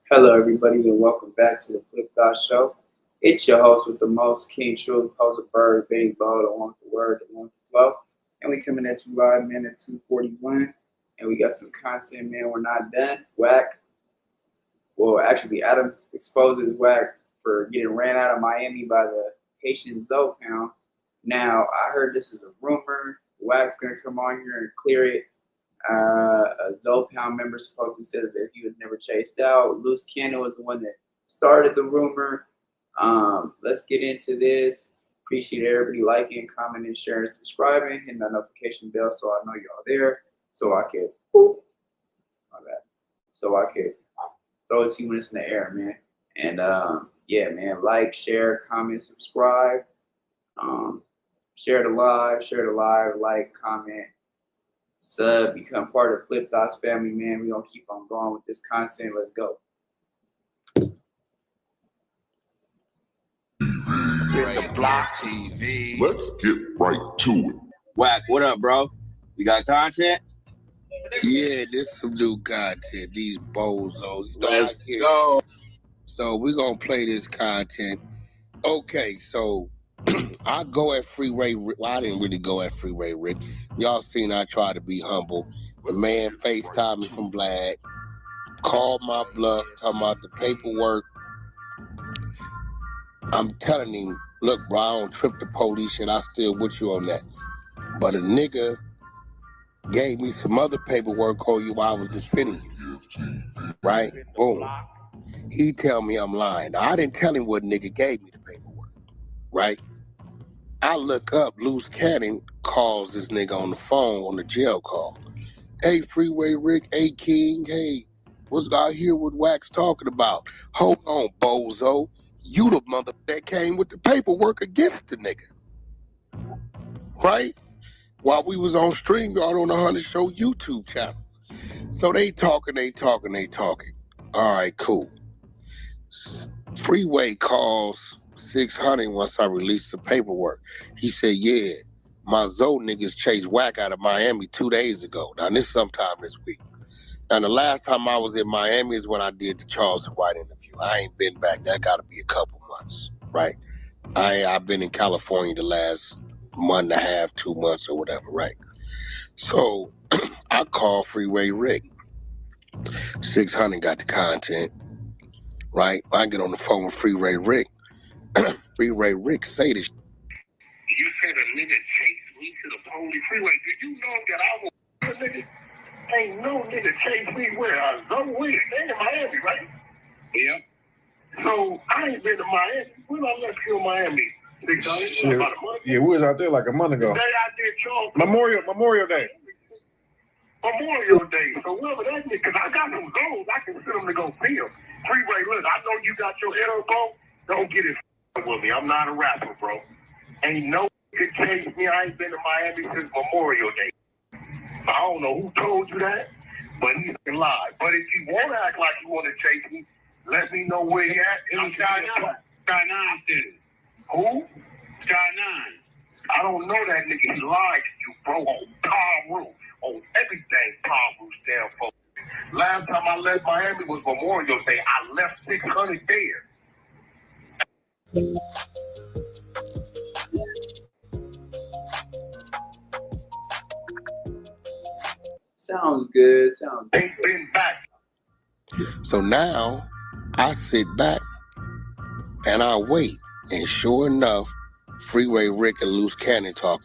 Hello, everybody, and welcome back to the Flip Dot Show. It's your host with the most, King Truth, host of Bird, Big Bow, the one with the word, the one with the flow. And we coming at you live, man, at 2:41. And we got some content, man. We're not done. Wack. Well, actually, Adam exposes Wack for getting ran out of Miami by the Haitian Zoe. Now, I heard this is a rumor. Wack's going to come on here and clear it. A Zopound member supposedly said that he was never chased out. Loose Cannon was the one that started the rumor. Let's get into this. Appreciate everybody liking, commenting, sharing, subscribing, hitting that notification bell so I know y'all there. So I can, my bad. So I can throw a few minutes in the air, man. And yeah, man, like, share, comment, subscribe. Share the live, like, comment, sub, become part of Flip Dots family, man. We're gonna keep on going with this content. Let's go. The block TV. Let's get right to it. Wack, what up, bro? You got content? Yeah, this some new content. These bozos. Let's go. So we're gonna play this content. Okay, so I go at Freeway Rick. Well, I didn't really go at Freeway Rick. Y'all seen I try to be humble. The man FaceTimed me from Vlad, called my bluff, talking about the paperwork. I'm telling him, look, bro, I don't trip the police shit. I still with you on that. But a nigga gave me some other paperwork on you while I was defending you. Right? Boom. He tell me I'm lying. Now, I didn't tell him what nigga gave me the paperwork. Right? I look up, Loose Cannon calls this nigga on the phone on the jail call. Hey, Freeway Rick, hey, King, hey, what's out here with Wax talking about? Hold on, bozo. You the mother that came with the paperwork against the nigga. Right? While we was on StreamYard on the 100 Show YouTube channel. So they talking. All right, cool. Freeway calls 600 once I released the paperwork. He said, yeah, my Zoe niggas chased Wack out of Miami 2 days ago. Now, this sometime this week. Now, the last time I was in Miami is when I did the Charleston White interview. I ain't been back. That got to be a couple months, right? I've been in California the last month and a half, 2 months or whatever, right? So I called Freeway Rick. 600 got the content, right? I get on the phone with Freeway Rick. Freeway Rick say this. You said a nigga chased me to the police. Freeway, did you know that I was a nigga? Ain't no nigga chased me where I was. No way. They in Miami, right? Yeah. So I ain't been to Miami. When I left you in Miami? About a month. Yeah, we was out there like a month ago. The day I did Charles. Memorial Day. Memorial Day. So whoever that nigga, because I got some goals, I can send them to go film. Freeway, look, I know you got your elbow. Don't get it with me. I'm not a rapper, bro. Ain't no nigga chased me. I ain't been to Miami since Memorial Day. I don't know who told you that, but he's lied. But if you want to act like you want to chase me, let me know where he at. It was Sky 9. Sky 9 said it. Who? Sky 9. I don't know that nigga. He lied to you, bro, on Palm Roof. On everything Palm Roof stand for. Last time I left Miami was Memorial Day. I left 600 there. Sounds good. Ain't been back. So now I sit back and I wait. And sure enough, Freeway Rick and Loose Cannon talk.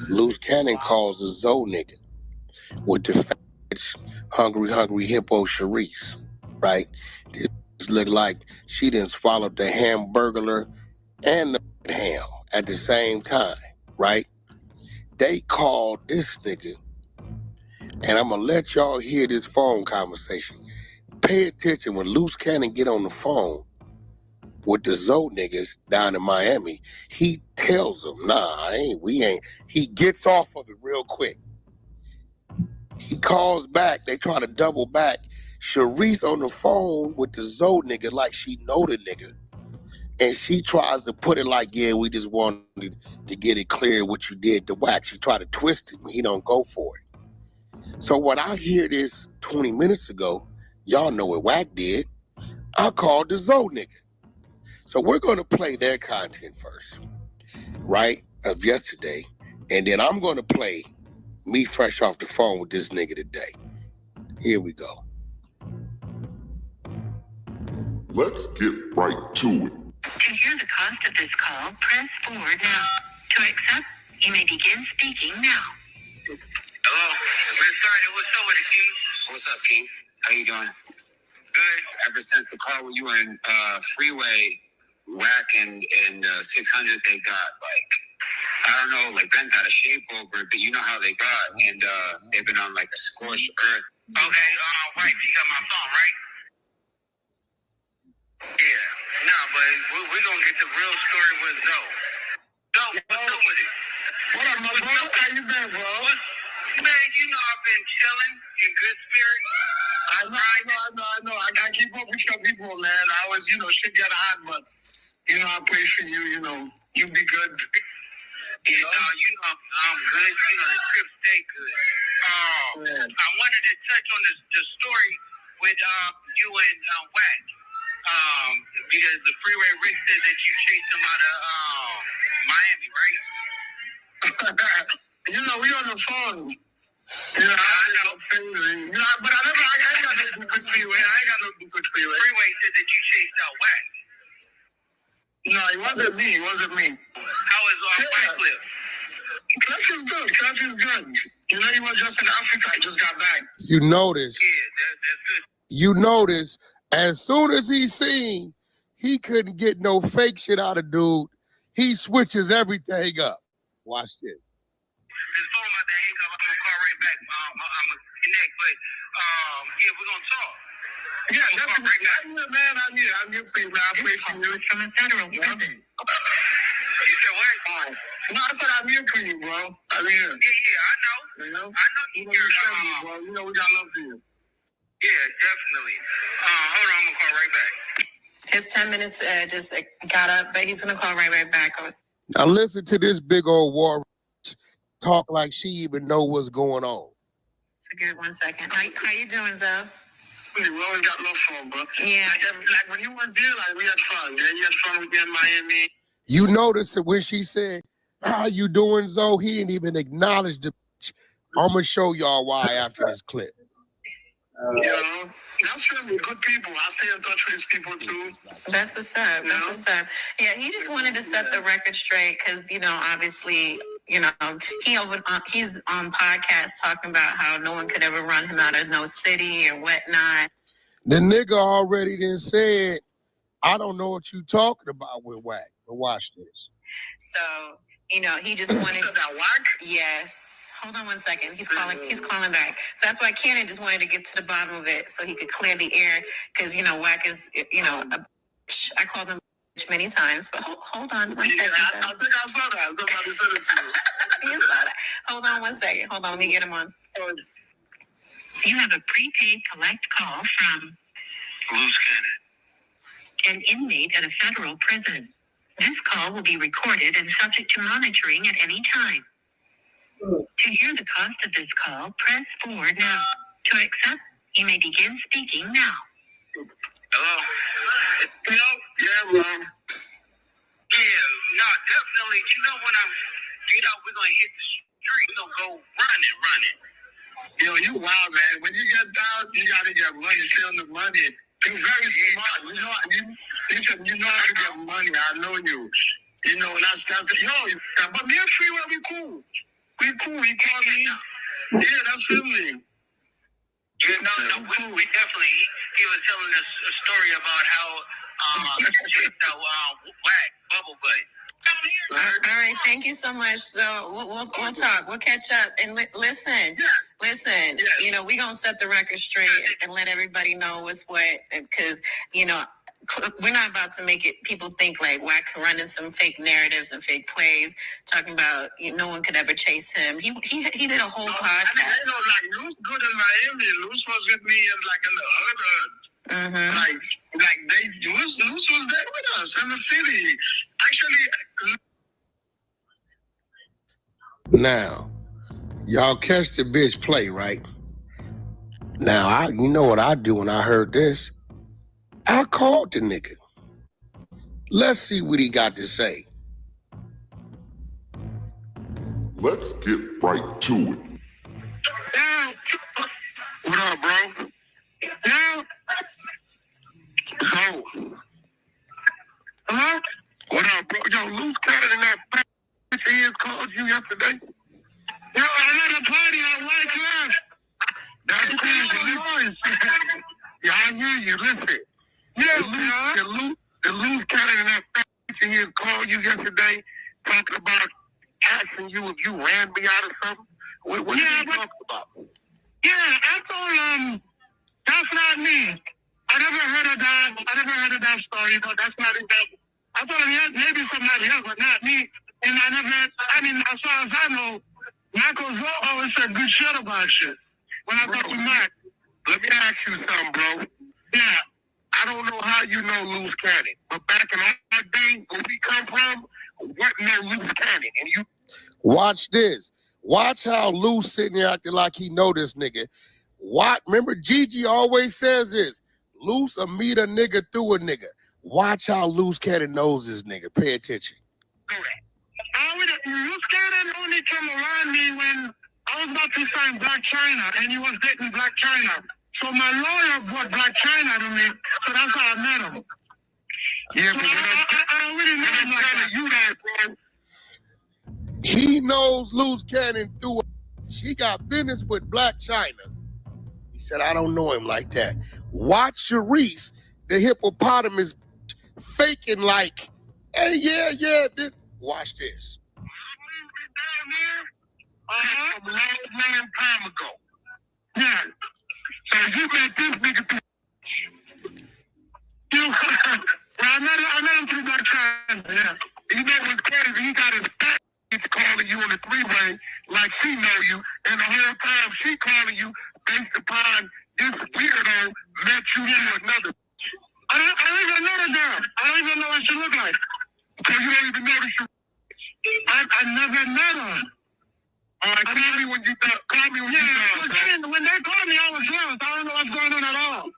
Loose Cannon calls the Zoe nigga with the hungry hippo Sharice, right? This look like she done swallowed the hamburger and the ham at the same time, right? They called this nigga, and I'm gonna let y'all hear this phone conversation. Pay attention when Loose Cannon get on the phone with the Zoe niggas down in Miami. He tells them, nah, we ain't. He gets off of it real quick. He calls back. They try to double back. Sharice on the phone with the Zoe nigga like she know the nigga. And she tries to put it like, yeah, we just wanted to get it clear what you did to Wack. She tried to twist it. He don't go for it. So when I hear this 20 minutes ago, Y'all know what Wack did. I called the Zoe nigga. So we're going to play their content first, right, of yesterday. And then I'm going to play me fresh off the phone with this nigga today. Here we go. Let's get right to it. To hear the cost of this call, press 4 now. To accept, you may begin speaking now. Hello. Sorry, what's up with it, King? What's up, King? How you doing? Good. Ever since the call with you and Freeway, Wack and 600, they got like, I don't know, like bent out of shape over it, but you know how they got, and they've been on like a scorched earth. Okay, right, you got my phone, right? Yeah, no, but we're gonna get the real story with Zoe. Zoe, what's up with it? What up, my bro? How you been, bro? Man, you know I've been chilling in good spirit. I know. I gotta keep up with your people, man. I was, shit got hot, but, I pray for you, you be good. I'm good. The trip stay good. I wanted to touch on the story with you and Wack. Because the Freeway Rick said that you chased him out of Miami, right? We on the phone. I know. But I ain't got no beef with Freeway. Freeway said that you chased out Wack. No, it wasn't me. How is White Cliff? Cliff is good. He was just in Africa. I just got back. You notice. Yeah, that's good. You notice, as soon as he seen he couldn't get no fake shit out of dude, he switches everything up. Watch this. This phone about to hang up. I'm gonna call right back. I'm gonna connect, but yeah, we're gonna talk. Yeah, definitely. Man, I'm here for you, man. I pray for you. From a federal prison. You said what? No, I said I'm here for you, bro. I'm here. Yeah, I know. I know you're bro. We got love for you. Yeah, definitely. Hold on, I'm gonna call right back. His 10 minutes just got up, but he's gonna call right back. Now listen to this big old war talk like she even know what's going on. Good, 1 second. How you doing, Zoe? We always got love for him, bro. Yeah. Like when you was here, we had fun. Yeah, you had fun with me in Miami. You notice that when she said, "How you doing, Zoe?" He didn't even acknowledge the. I'm gonna show y'all why after this clip. That's really good people. I stay in touch with these people too. That's what's up. What's up. Yeah, he just wanted to set the record straight because, obviously, he's on podcasts talking about how no one could ever run him out of no city or whatnot. The nigga already then said, "I don't know what you talking about with Wack." But watch this. So, he just wanted that Wack? Yes. Hold on 1 second. He's calling back. So that's why Cannon just wanted to get to the bottom of it so he could clear the air. Because, Wack is, a bitch. I called him a bitch many times. But hold on 1 second. I think I saw that. Somebody said it to you. You saw that. Hold on 1 second. Hold on. Let me get him on. You have a prepaid collect call from Who's Cannon? an inmate at a federal prison. This call will be recorded and subject to monitoring at any time. To hear the cost of this call, press 4 now. To accept, you may begin speaking now. Hello? Yeah, bro. Yeah, no, definitely. When we're going to hit the street, we're going to go running. You wild, man. When you get down, you got to get money, stay on the money. You're very smart. Listen, you know how to get money. I know you. That's but me and Freeway, we cool. We call me. Yeah, that's family. Yeah, no, we definitely. He was telling us a story about how chased out Wack, Bubble Butt. All right, thank you so much. So we'll talk. We'll catch up and listen. Listen. Yes. We're gonna set the record straight and let everybody know what's what. Because we're not about to make it. People think like Wack running some fake narratives and fake plays, talking about no one could ever chase him. He did a whole podcast. Like Luce good in Miami. Luce was with me in the hood. Mm-hmm. Luce was there with us in the city. Actually. Now, y'all catch the bitch play, right? Now, you know what I do when I heard this? I called the nigga. Let's see what he got to say. Let's get right to it. Yeah. What up, bro? Yeah. So, hello? What up, bro? Yo, Luce Cannon and that bitch of his called you yesterday? Yo, I'm at a party at White Club. That's cool. Yeah, I hear you. Listen. Yeah, the Luce Cannon and that bitch of his called you yesterday talking about asking you if you ran me out or something. What did you talk about? Yeah, I told him that's not me. I never heard of that story, but that's not it. I told him, yeah, maybe somebody else, but not me. And as far as I know, Michael Zoe always said good shit about shit. When I talked to Mac, let me ask you something, bro. Yeah, I don't know how you know Luce Cannon, but back in our day, where we come from, what know Luce Cannon? And you watch this. Watch how Luce sitting here acting like he know this nigga. Remember Gigi always says this. Luce will meet a nigga through a nigga. Watch how Luce Cannon knows this nigga. Pay attention. Luce Cannon only came around me when I was about to sign Black China, and he was dating Black China. So my lawyer brought Black China to me, so that's how I met him. Yeah, so I already know him like that. You guys, bro. He knows Luce Cannon through. She got business with Black China. He said, I don't know him like that. Watch Sharice, the hippopotamus, faking like, hey, yeah, this. Watch this. A long time ago. Yeah. So you met this nigga I met him through Black China, yeah. You know what's crazy? He got his fat calling you on the three-way like she know you, and the whole time she calling you based upon this weirdo met you to another. I don't even know the girl. I don't even know what she look like. Because you don't even know the I never met her. All right, call me when you done. Call me when you done. When they called me, I was lost. I don't know what's going on at all.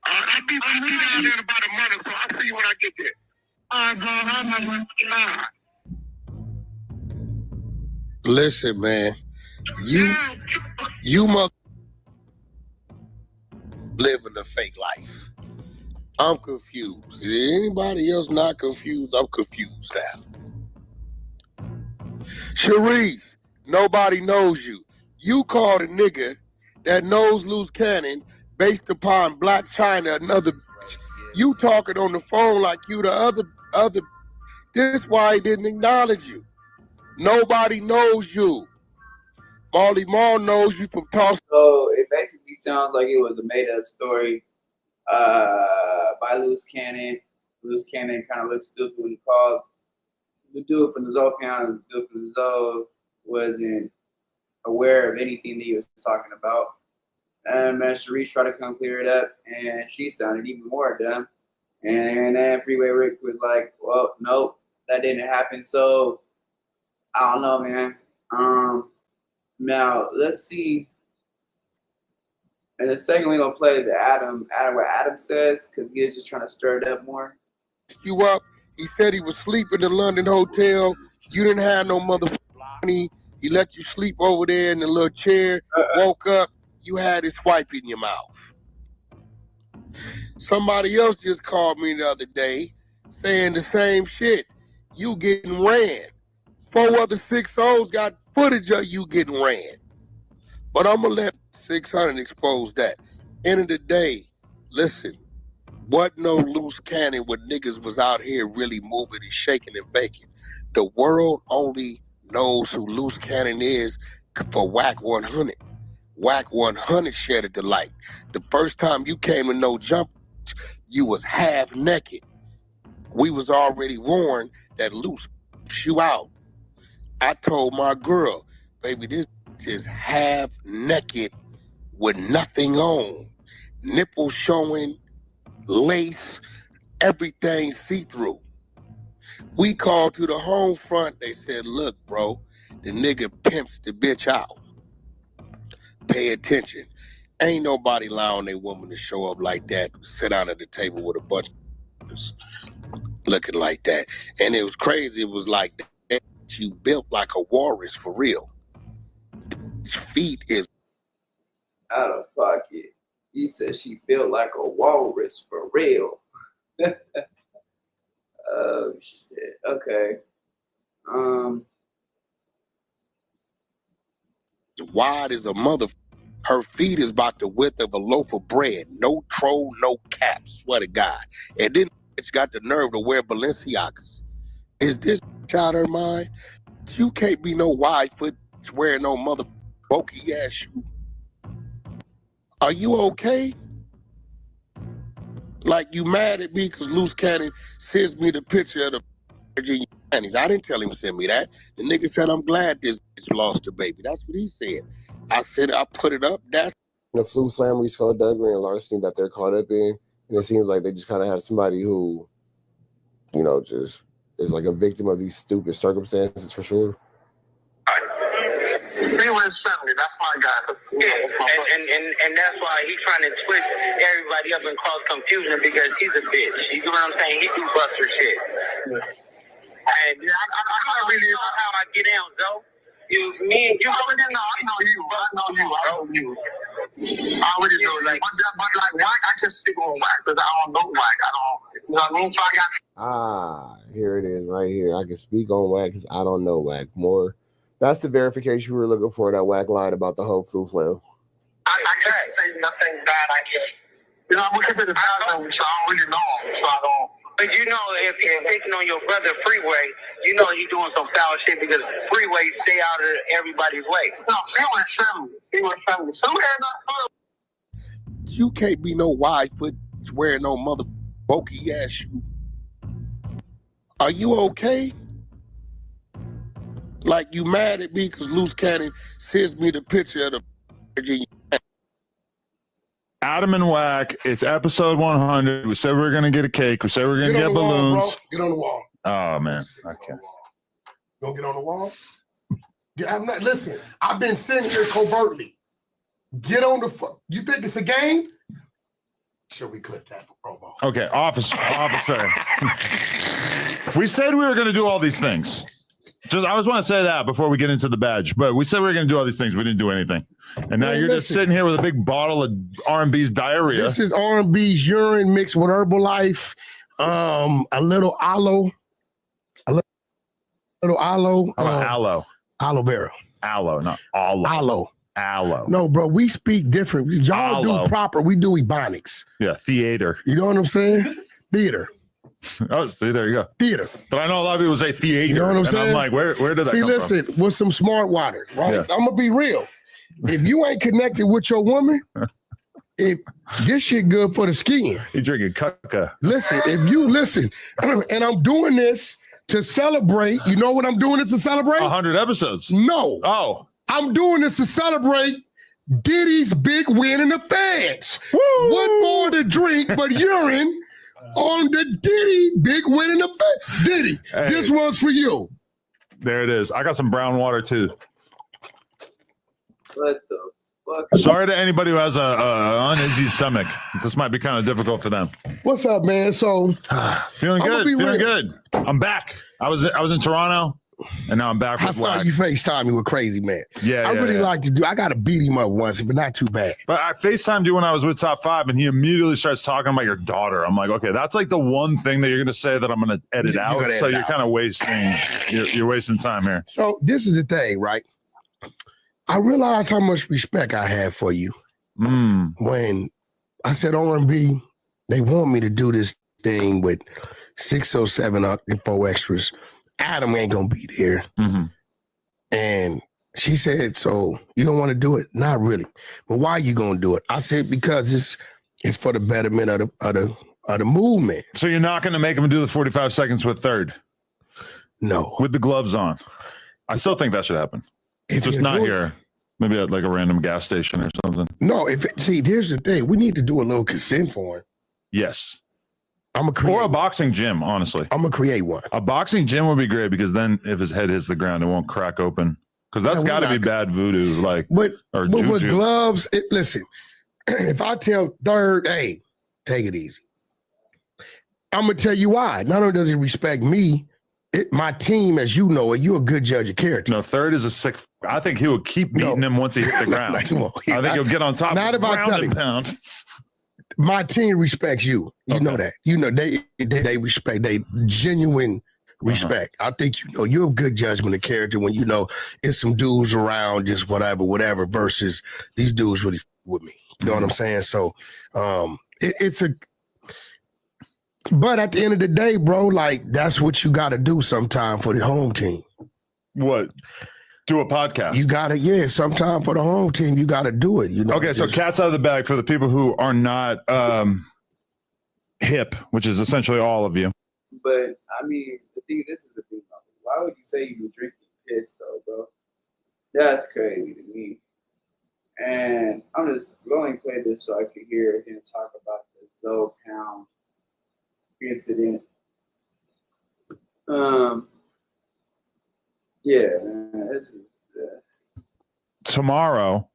I'll be down there in about a month, so I'll see you when I get there. All right, bro. Listen, man. You must live in a fake life. I'm confused. Is anybody else not confused? I'm confused now. Sharice, nobody knows you. You called a nigga that knows Luce Cannon based upon Black China, another. You talking on the phone like you the other. This why he didn't acknowledge you. Nobody knows you. Molly Mall knows you from tossing. So it basically sounds like it was a made-up story by Luce Cannon. Luce Cannon kind of looked stupid when he called. The dude from the Zoe Pound, the dude from the Zoe wasn't aware of anything that he was talking about. And man, Sharice tried to come clear it up, and she sounded even more dumb. And then Freeway Rick was like, well, nope, that didn't happen. So I don't know, man. Now let's see. In a second, we're gonna play the what Adam says, because he was just trying to stir it up more. You up? He said he was sleeping in the London hotel. You didn't have no motherfucking money. He let you sleep over there in the little chair. Woke up, you had his wipe in your mouth. Somebody else just called me the other day saying the same shit. You getting ran. 4 other 6-0s got footage of you getting ran. But I'm going to let 600 expose that. End of the day, listen, what no Luce Cannon when niggas was out here really moving and shaking and baking. The world only knows who Luce Cannon is for Wack 100. Wack 100 shed the light. The first time you came to No Jump, you was half naked. We was already warned that Luce you out. I told my girl, baby, this is half naked with nothing on. Nipples showing, lace, everything see-through. We called to the home front. They said, look, bro, the nigga pimps the bitch out. Pay attention. Ain't nobody allowing a woman to show up like that, sit down at the table with a bunch of looking like that. And it was crazy. It was like that. You built like a walrus for real. Feet is out of pocket. He said she built like a walrus for real. Oh shit. Okay. wide as a mother. Her feet is about the width of a loaf of bread. No troll, no cap. Swear to God. And then it's got the nerve to wear Balenciagas. Is this out of her mind? You can't be no wide foot wearing no mother bulky ass shoe. Are you okay? Like you mad at me because Loose Cannon sends me the picture of the Virginia panties. I didn't tell him to send me that. The nigga said, I'm glad this bitch lost her baby. That's what he said. I said, I put it up. That's the flu family, skullduggery and larceny that they're caught up in. And it seems like they just kind of have somebody who, you know, just is like a victim of these stupid circumstances for sure. Freeland's family, that's my guy. Yeah, and that's why he's trying to twist everybody up and cause confusion because he's a bitch. You know what I'm saying? He do buster shit. And I really know how I get down, though. Me and you already know. I know you. I know you. I already know. Like, but like Wack, I just speak on Wack because I don't know Wack. I don't. You know what I mean? So I got. Here it is, right here. I can speak on Wack because I don't know Wack more. That's the verification we were looking for. That Wack line about the whole flu flu. I can't say nothing bad. I can't. You know, I'm gonna keep it as bad which I don't really know him, so I don't. But you know, if he's picking on your brother Freeway, you know he's doing some foul shit because Freeway stay out of everybody's way. No, he was family. Somewhere not. You can't be no wide foot wearing no mother bulky ass shoe. Are you okay? Like you mad at me because Loose Cannon sends me the picture of the Virginia. Adam and Wack, it's episode 100. We said we were going to get a cake. We said we were going to get balloons. Wall, get on the wall. Oh, man. Okay. You don't get on the wall? Listen, I've been sitting here covertly. Get on the you think it's a game? Should we clip that for promo? Okay, officer. We said we were going to do all these things. I just want to say that before we get into the badge. But we said we were going to do all these things. We didn't do anything. And now you're just sitting here with a big bottle of R&B's diarrhea. This is R&B's urine mixed with Herbalife, a little aloe. Aloe vera. Aloe, not aloe. Aloe. No, bro, we speak different. Y'all do proper. We do ebonics. Yeah, theater. You know what I'm saying? Theater. Oh, see, there you go. Theater. But I know a lot of people say theater. You know what I'm saying? I'm like, where did that come listen, from? with some smart water, right? Yeah. I'm going to be real. If you ain't connected with your woman, if this shit good for the skin. You drinking caca. Listen, if you listen, and I'm doing this to celebrate, you know what I'm doing this to celebrate? 100 episodes. No. Oh. I'm doing this to celebrate Diddy's big win in the feds. Woo! What more to drink but urine on the Diddy big win in the feds? Diddy, hey, this one's for you. There it is. I got some brown water too. What the fuck? Sorry to anybody who has a uneasy stomach. This might be kind of difficult for them. What's up, man? So feeling good. I'm back. I was in Toronto. And now I'm back with I saw Wack. You FaceTime me with Crazy Man. Yeah, I really like to do. I got to beat him up once, but not too bad. But I FaceTimed you when I was with Top 5, and he immediately starts talking about your daughter. I'm like, okay, that's like the one thing that you're going to say that I'm going to edit out. So you're kind of wasting. You're wasting time here. So this is the thing, right? I realized how much respect I have for you when I said R&B. They want me to do this thing with 607 and 4 extras. Adam ain't gonna be there. Mm-hmm. And she said, so you don't want to do it? Not really. But why are you gonna do it? I said, because it's for the betterment of the movement. So you're not gonna make him do the 45 seconds with third? No. With the gloves on. I still think that should happen. If just not here. Maybe at like a random gas station or something. No, see, here's the thing. We need to do a little consent for him. Yes. Or a boxing gym, honestly. I'm gonna create one. A boxing gym would be great because then if his head hits the ground, it won't crack open. Because that's got to be bad voodoo, with gloves. Listen, if I tell third, hey, take it easy, I'm gonna tell you why. Not only does he respect me, my team, as you know it, you're a good judge of character. No, third is a sick. I think he will keep beating him once he hit the ground. I think he'll get on top of the ground and pound. My team respects you. You know that. You know they respect. They genuine respect. I think you're a good judgment of character when you know it's some dudes around just whatever versus these dudes really with me. You know what I'm saying? So it's a. But at the end of the day, bro, like that's what you got to do sometime for the home team. What? Do a podcast. You got to, sometime for the home team, you got to do it. Okay, so cat's out of the bag for the people who are not hip, which is essentially all of you. But I mean, this is the thing. Why would you say you were drinking piss, though, bro? That's crazy to me. And I'm just going to play this so I can hear him talk about the Zoe Pound incident. Yeah, man, this is tomorrow.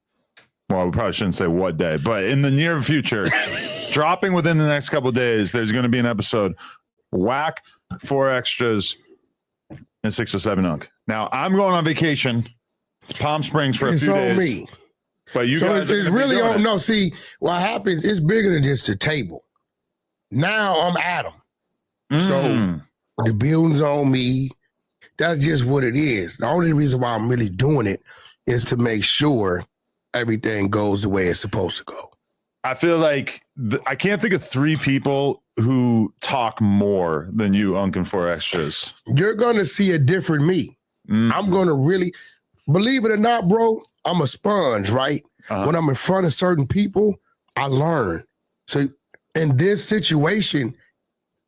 Well, we probably shouldn't say what day, but in the near future, dropping within the next couple of days, there's going to be an episode. Wack, 4 extras, and 607 Unk. Now I'm going on vacation, Palm Springs for a few days. Me. But you guys, it's really on. No, see what happens. It's bigger than just the table. Now I'm Adam. So the building's on me. That's just what it is. The only reason why I'm really doing it is to make sure everything goes the way it's supposed to go. I feel like I can't think of 3 people who talk more than you, Unk, and 4 extras. You're going to see a different me. I'm going to really, believe it or not, bro, I'm a sponge, right? When I'm in front of certain people, I learn. So in this situation,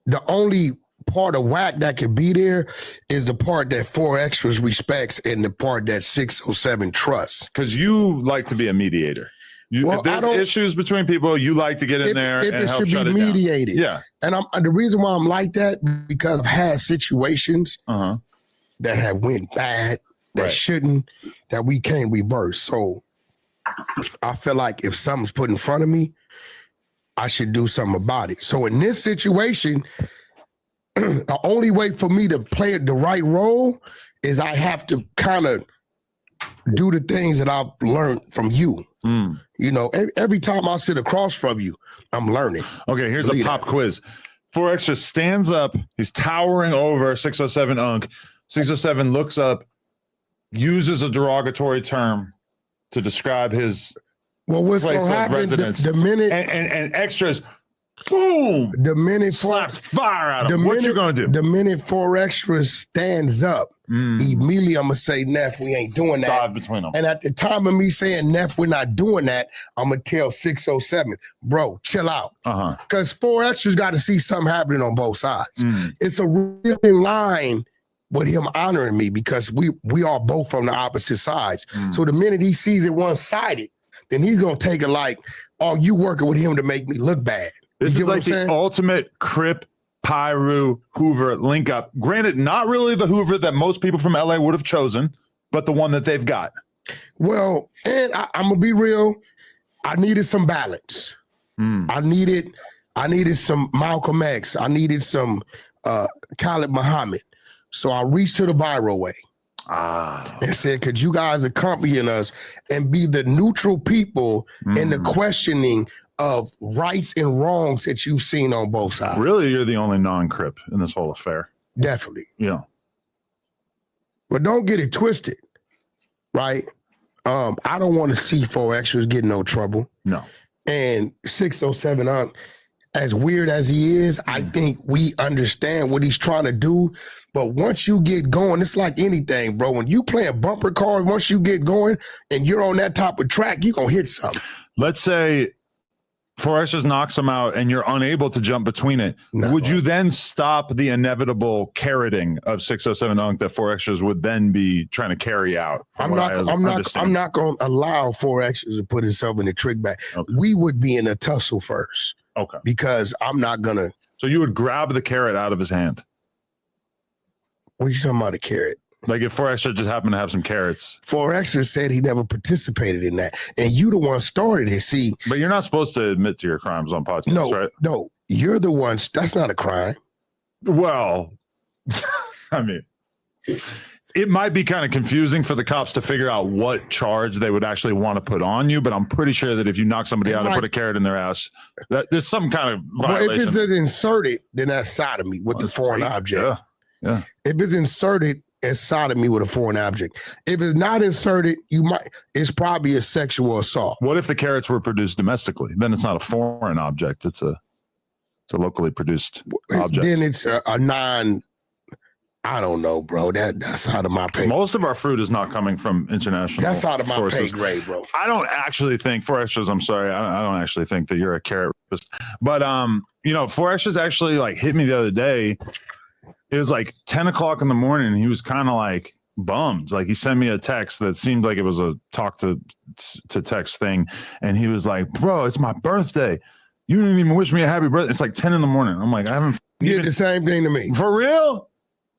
the only part of Wack that can be there is the part that 4 extras respects and the part that 607 trusts. Because you like to be a mediator. If there's issues between people, you like to get in there and help shut it down. If it should be mediated. Yeah. And the reason why I'm like that, because I've had situations that have went bad, that shouldn't, that we can't reverse. So I feel like if something's put in front of me, I should do something about it. So in this situation, the only way for me to play the right role is I have to kind of do the things that I've learned from you. You know, every time I sit across from you, I'm learning. Okay, here's a pop quiz. 4 extra stands up. He's towering over 607 Unk. 607 looks up, uses a derogatory term to describe his what's place gonna happen, of residence. The minute and extras, boom! The minute slaps fire out of him. What you gonna do? The minute 4 extras stands up, immediately I'm gonna say, Neff, we ain't doing that. Dive between them. And at the time of me saying, Neff, we're not doing that, I'm gonna tell 607, bro, chill out. Because 4 extras got to see something happening on both sides. It's a real line with him honoring me because we are both from the opposite sides. So the minute he sees it one-sided, then he's gonna take it like, oh, you working with him to make me look bad. This is like the ultimate Crip, Pyru, Hoover link up. Granted, not really the Hoover that most people from LA would have chosen, but the one that they've got. Well, and I'm gonna be real. I needed some balance. I needed some Malcolm X. I needed some Khalid Muhammad. So I reached to the viral way. And said, could you guys accompany us and be the neutral people in the questioning of rights and wrongs that you've seen on both sides? Really, you're the only non-Crip in this whole affair. Definitely. Yeah. But don't get it twisted, right? I don't want to see 4 extras get in no trouble. No. And 607, as weird as he is, I think we understand what he's trying to do. But once you get going, it's like anything, bro. When you play a bumper car, once you get going and you're on that type of track, you're going to hit something. Let's say 4 extras knocks him out and you're unable to jump between it. Would you then stop the inevitable carroting of 607 Unk that 4 extras would then be trying to carry out? I'm not going to allow 4 extras to put himself in the trick bag. We would be in a tussle first. Okay. Because I'm not going to. So you would grab the carrot out of his hand? What are you talking about, a carrot? Like if 4 Extra just happened to have some carrots. 4 Extra said he never participated in that. And you the one started it. See. But you're not supposed to admit to your crimes on podcasts, right? No. You're the one. That's not a crime. Well, I mean, it might be kind of confusing for the cops to figure out what charge they would actually want to put on you, but I'm pretty sure that if you knock somebody out and put a carrot in their ass, that there's some kind of violation. Well, if it's inserted, then that's sodomy with the foreign object. Yeah. If it's inserted, it's sodomy with a foreign object. If it's not inserted, it's probably a sexual assault. What if the carrots were produced domestically? Then it's not a foreign object. It's a locally produced object. Then it's a non. I don't know, bro. That's out of my pay. Most of our fruit is not coming from international. That's out of my sources. pay grade, bro. I don't actually think 4 Extras. I'm sorry, I don't actually think that you're a carrot rapist. But 4 Extras actually like hit me the other day. It was like 10 o'clock in the morning. And he was kind of like bummed. Like he sent me a text that seemed like it was a talk to text thing, and he was like, "Bro, it's my birthday. You didn't even wish me a happy birthday." It's like 10 in the morning. I'm like, I haven't. You did the same thing to me. For real?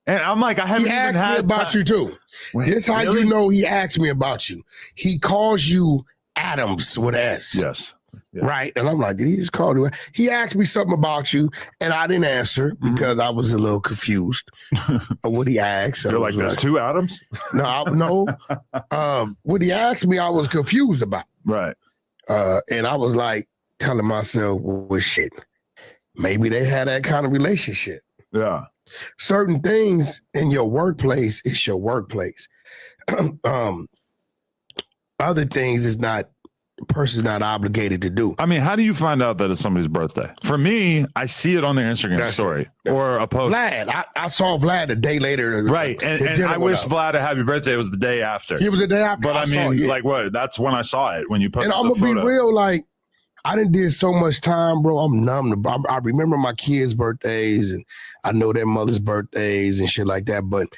And I'm like, I haven't even had me about you too. This how you know he asked me about you. He calls you Adams with S. Yes. Yeah. Right. And I'm like, did he just call you? He asked me something about you, and I didn't answer because I was a little confused of what he asked. You're like, there's two Adams? No. What he asked me, I was confused about. Right. And I was like telling myself, well, shit, maybe they had that kind of relationship. Yeah. Certain things in your workplace is your workplace. Other things is not, the person's not obligated to do. I mean, how do you find out that it's somebody's birthday? For me, I see it on their Instagram story or a post. Vlad, I saw Vlad a day later. Right. And I wish Vlad a happy birthday. It was the day after. It was the day after. But I mean, like what? That's when I saw it, when you posted And I'm going to be real, like, I done did so much time, bro. I'm numb. I remember my kids' birthdays, and I know their mother's birthdays and shit like that. But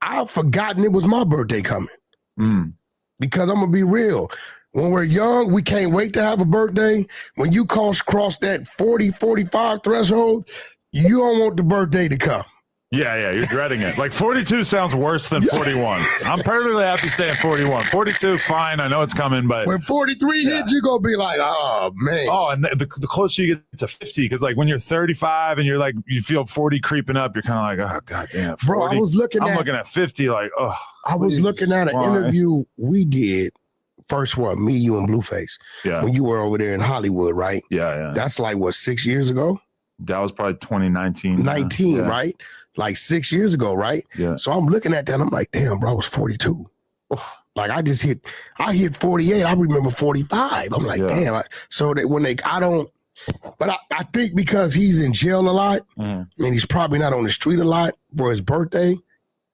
I've forgotten it was my birthday coming. Because I'm going to be real. When we're young, we can't wait to have a birthday. When you cross that 40, 45 threshold, you don't want the birthday to come. Yeah, you're dreading it. Like 42 sounds worse than 41. I'm perfectly happy staying 41. 42, fine. I know it's coming, but when 43 hits, you're gonna be like, oh man. Oh, and the closer you get to 50, because like when you're 35 and you're like you feel 40 creeping up, you're kind of like, oh goddamn. Bro, I'm looking at 50, like, oh. I was looking at an interview we did. First one, me, you, and Blueface. Yeah. When you were over there in Hollywood, right? Yeah. That's like what, 6 years ago? That was probably 2019. 19, right? Like 6 years ago, right? Yeah. So I'm looking at that and I'm like, damn, bro, I was 42. Like I hit 48. I remember 45. I'm like, damn. But I think because he's in jail a lot and he's probably not on the street a lot for his birthday,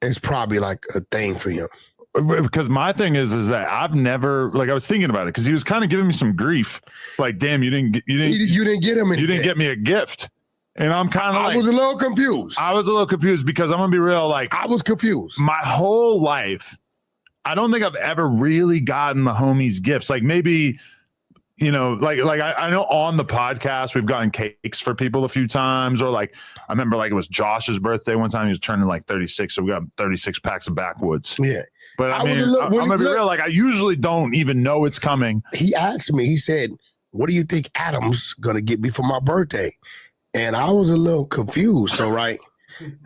it's probably like a thing for him. Because my thing is that I've never, like, I was thinking about it because he was kind of giving me some grief. Like, damn, you didn't get him. You didn't get me a gift. And I'm kind of like, I was a little confused. I was a little confused because I'm gonna be real. Like, I was confused. My whole life, I don't think I've ever really gotten the homies gifts. Like maybe, you know, like I know on the podcast we've gotten cakes for people a few times, or like I remember like it was Josh's birthday one time. He was turning like 36, so we got 36 packs of backwoods. Yeah, but I mean, I'm gonna be real. Like I usually don't even know it's coming. He asked me. He said, "What do you think Adam's gonna get me for my birthday?" And I was a little confused. So right.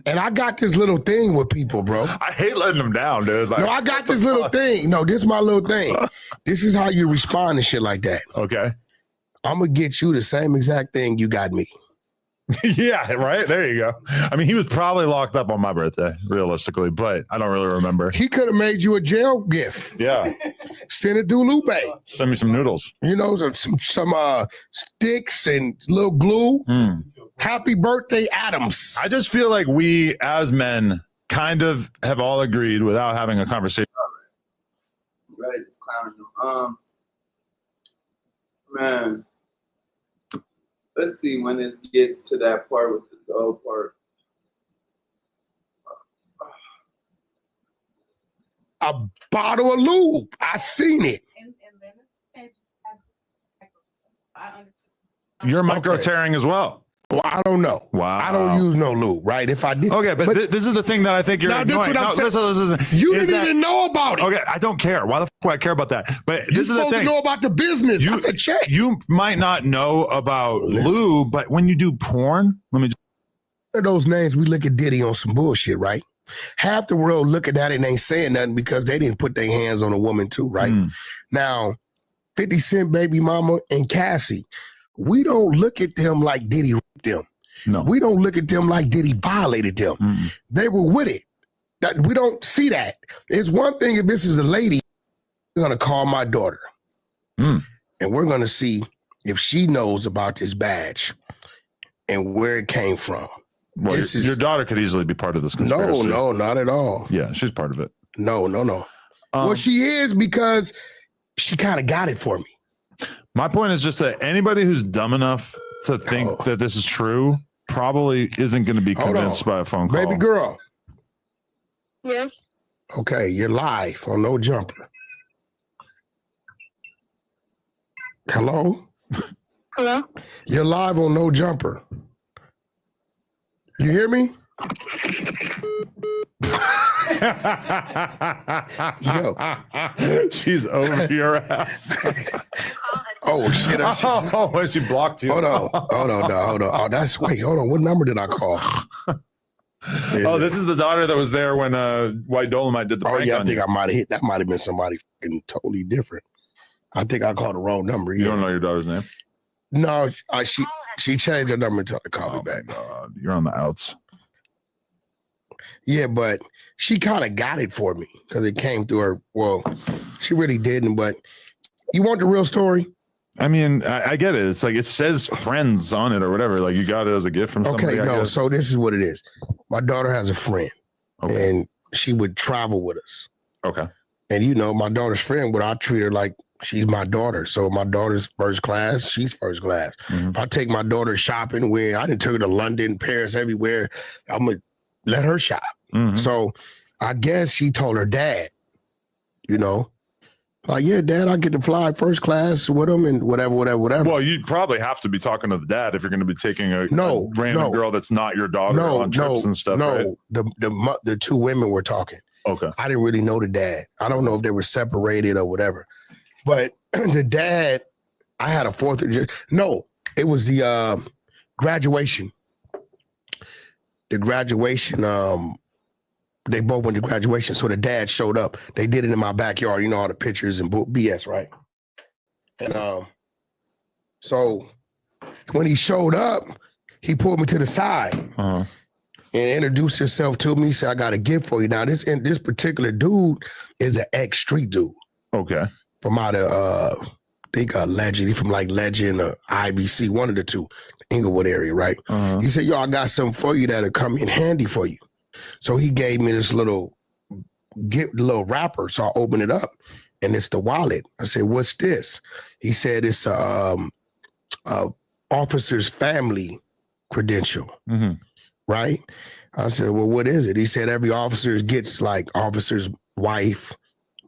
And I got this little thing with people, bro. I hate letting them down, dude. Like, no, I got this little thing. No, this is my little thing. This is how you respond to shit like that. Okay. I'm going to get you the same exact thing you got me. Yeah, right? There you go. I mean, he was probably locked up on my birthday, realistically, but I don't really remember. He could have made you a jail gift. Yeah. Send it to Lupe. Send me some noodles. You know, some sticks and little glue. Happy birthday, Adams. I just feel like we as men kind of have all agreed without having a conversation. Right, just clowning. Man, let's see when this gets to that part with the dog part. A bottle of lube. I seen it. You're micro tearing as well. Well, I don't know. Wow. I don't use no lube, right? If I did. Okay, but this is the thing that I think you're Now, this ignoring. what I'm saying. Listen. You didn't even know about it. Okay, I don't care. Why the fuck would I care about that? But You're this is the supposed thing. to know about the business. That's a check. You might not know about lube, but when you do porn, let me just. Those names, we look at Diddy on some bullshit, right? Half the world looking at it and ain't saying nothing because they didn't put their hands on a woman too, right? Now, 50 Cent, Baby Mama, and Cassie, we don't look at them like Diddy raped them. No. We don't look at them like Diddy violated them. They were with it. We don't see that. It's one thing if this is a lady, we're going to call my daughter. And we're going to see if she knows about this badge and where it came from. Well, your daughter could easily be part of this conspiracy. No, not at all. Yeah, she's part of it. No. Well, she is because she kind of got it for me. My point is just that anybody who's dumb enough to think that this is true probably isn't going to be convinced by a phone call. Baby girl. Yes. Okay, you're live on No Jumper. Hello? Hello? You're live on No Jumper. You hear me? Yo. She's over your ass. Oh, shit. Oh, she blocked you. Hold on. Oh, hold on. What number did I call? This is the daughter that was there when White Dolomite did the prank on I think you. I might have hit. That might have been somebody fucking totally different. I think I called the wrong number. You don't know your daughter's name? No, she changed her number until they called me back. God, you're on the outs. Yeah, but she kind of got it for me because it came through her. Well, she really didn't, but you want the real story? I mean, I get it. It's like it says friends on it or whatever. Like you got it as a gift from somebody. Okay, no. So this is what it is. My daughter has a friend, and she would travel with us. Okay. And you know, my daughter's friend, but I treat her like she's my daughter. So my daughter's first class, she's first class. If I take my daughter shopping, where I didn't take her to London, Paris, everywhere, I'm gonna let her shop. So I guess she told her dad, you know, like, yeah, Dad, I get to fly first class with him and whatever. Well, you probably have to be talking to the dad if you're going to be taking a random girl that's not your daughter on trips and stuff. No, right? the two women were talking. Okay. I didn't really know the dad. I don't know if they were separated or whatever. But the dad, I had a it was the graduation. The graduation, they both went to graduation. So the dad showed up. They did it in my backyard, you know, all the pictures and BS, right? And so when he showed up, he pulled me to the side and introduced himself to me. He said, I got a gift for you. Now, this particular dude is an ex-street dude. Okay. From out of, I think Legend. He from like Legend or IBC, one of the two, the Inglewood area, right? He said, yo, I got something for you that'll come in handy for you. So he gave me this little wrapper. So I opened it up and it's the wallet. I said, what's this? He said, it's a officer's family credential, right? I said, well, what is it? He said, every officer gets like officer's wife,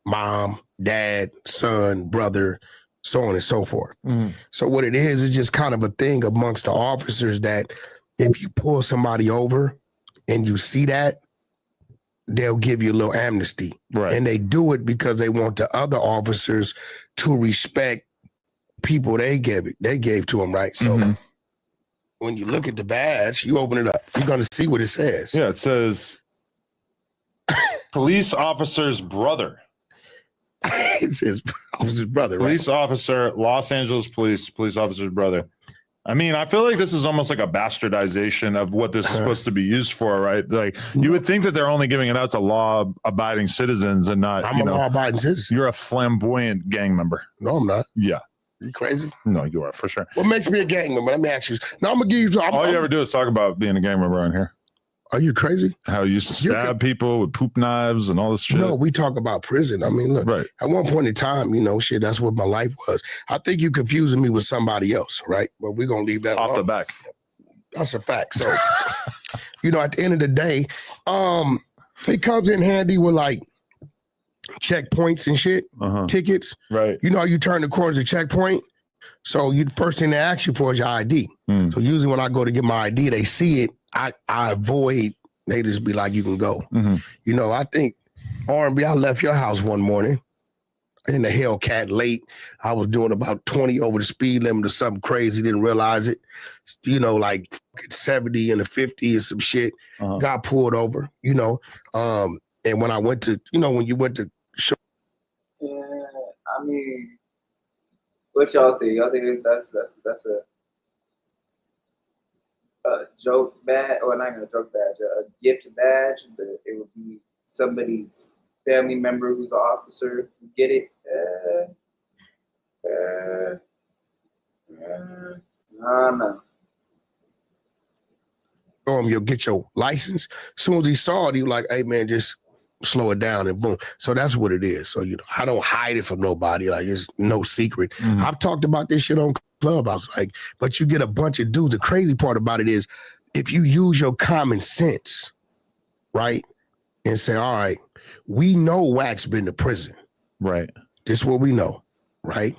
mom, dad, son, brother, so on and so forth. So what it is just kind of a thing amongst the officers that if you pull somebody over and you see that, they'll give you a little amnesty. Right. And they do it because they want the other officers to respect people they gave to them, right? So when you look at the badge, you open it up, you're going to see what it says. Yeah, it says police officer's brother. It says officer's brother, right? Police officer, Los Angeles police officer's brother. I mean, I feel like this is almost like a bastardization of what this is supposed to be used for, right? Like you would think that they're only giving it out to law-abiding citizens and not. I'm a law-abiding citizen. You're a flamboyant gang member. No, I'm not. Yeah. You crazy? No, you are for sure. What makes me a gang member? Let me ask you. No, I'm gonna give you. All you ever do is talk about being a gang member on here. Are you crazy? How you used to stab people with poop knives and all this shit. No, we talk about prison. I mean, look, at one point in time, you know, shit, that's what my life was. I think you're confusing me with somebody else, right? But we're going to leave that off the back. That's a fact. So, you know, at the end of the day, it comes in handy with like checkpoints and shit, tickets. Right. You know, you turn the corners of checkpoint, So the first thing they ask you for is your ID. So usually when I go to get my ID, they see it. I avoid. They just be like, you can go. You know, I think R&B, I left your house one morning in the Hellcat late. I was doing about 20 over the speed limit or something crazy. Didn't realize it. You know, like 70 and a 50 or some shit. Got pulled over, you know. And when I went to, you know, when you went to show. Yeah, I mean, what y'all think? Y'all think that's a joke badge, or not even a joke badge, a gift badge, but it would be somebody's family member who's an officer who get it? No. You'll get your license. As soon as he saw it, he was like, hey man, just slow it down, and boom. So that's what it is. So, you know, I don't hide it from nobody. Like, it's no secret. I've talked about this shit on Clubhouse, like, but you get a bunch of dudes. The crazy part about it is if you use your common sense, right, and say, all right, we know Wack's been to prison. Right. This is what we know, right?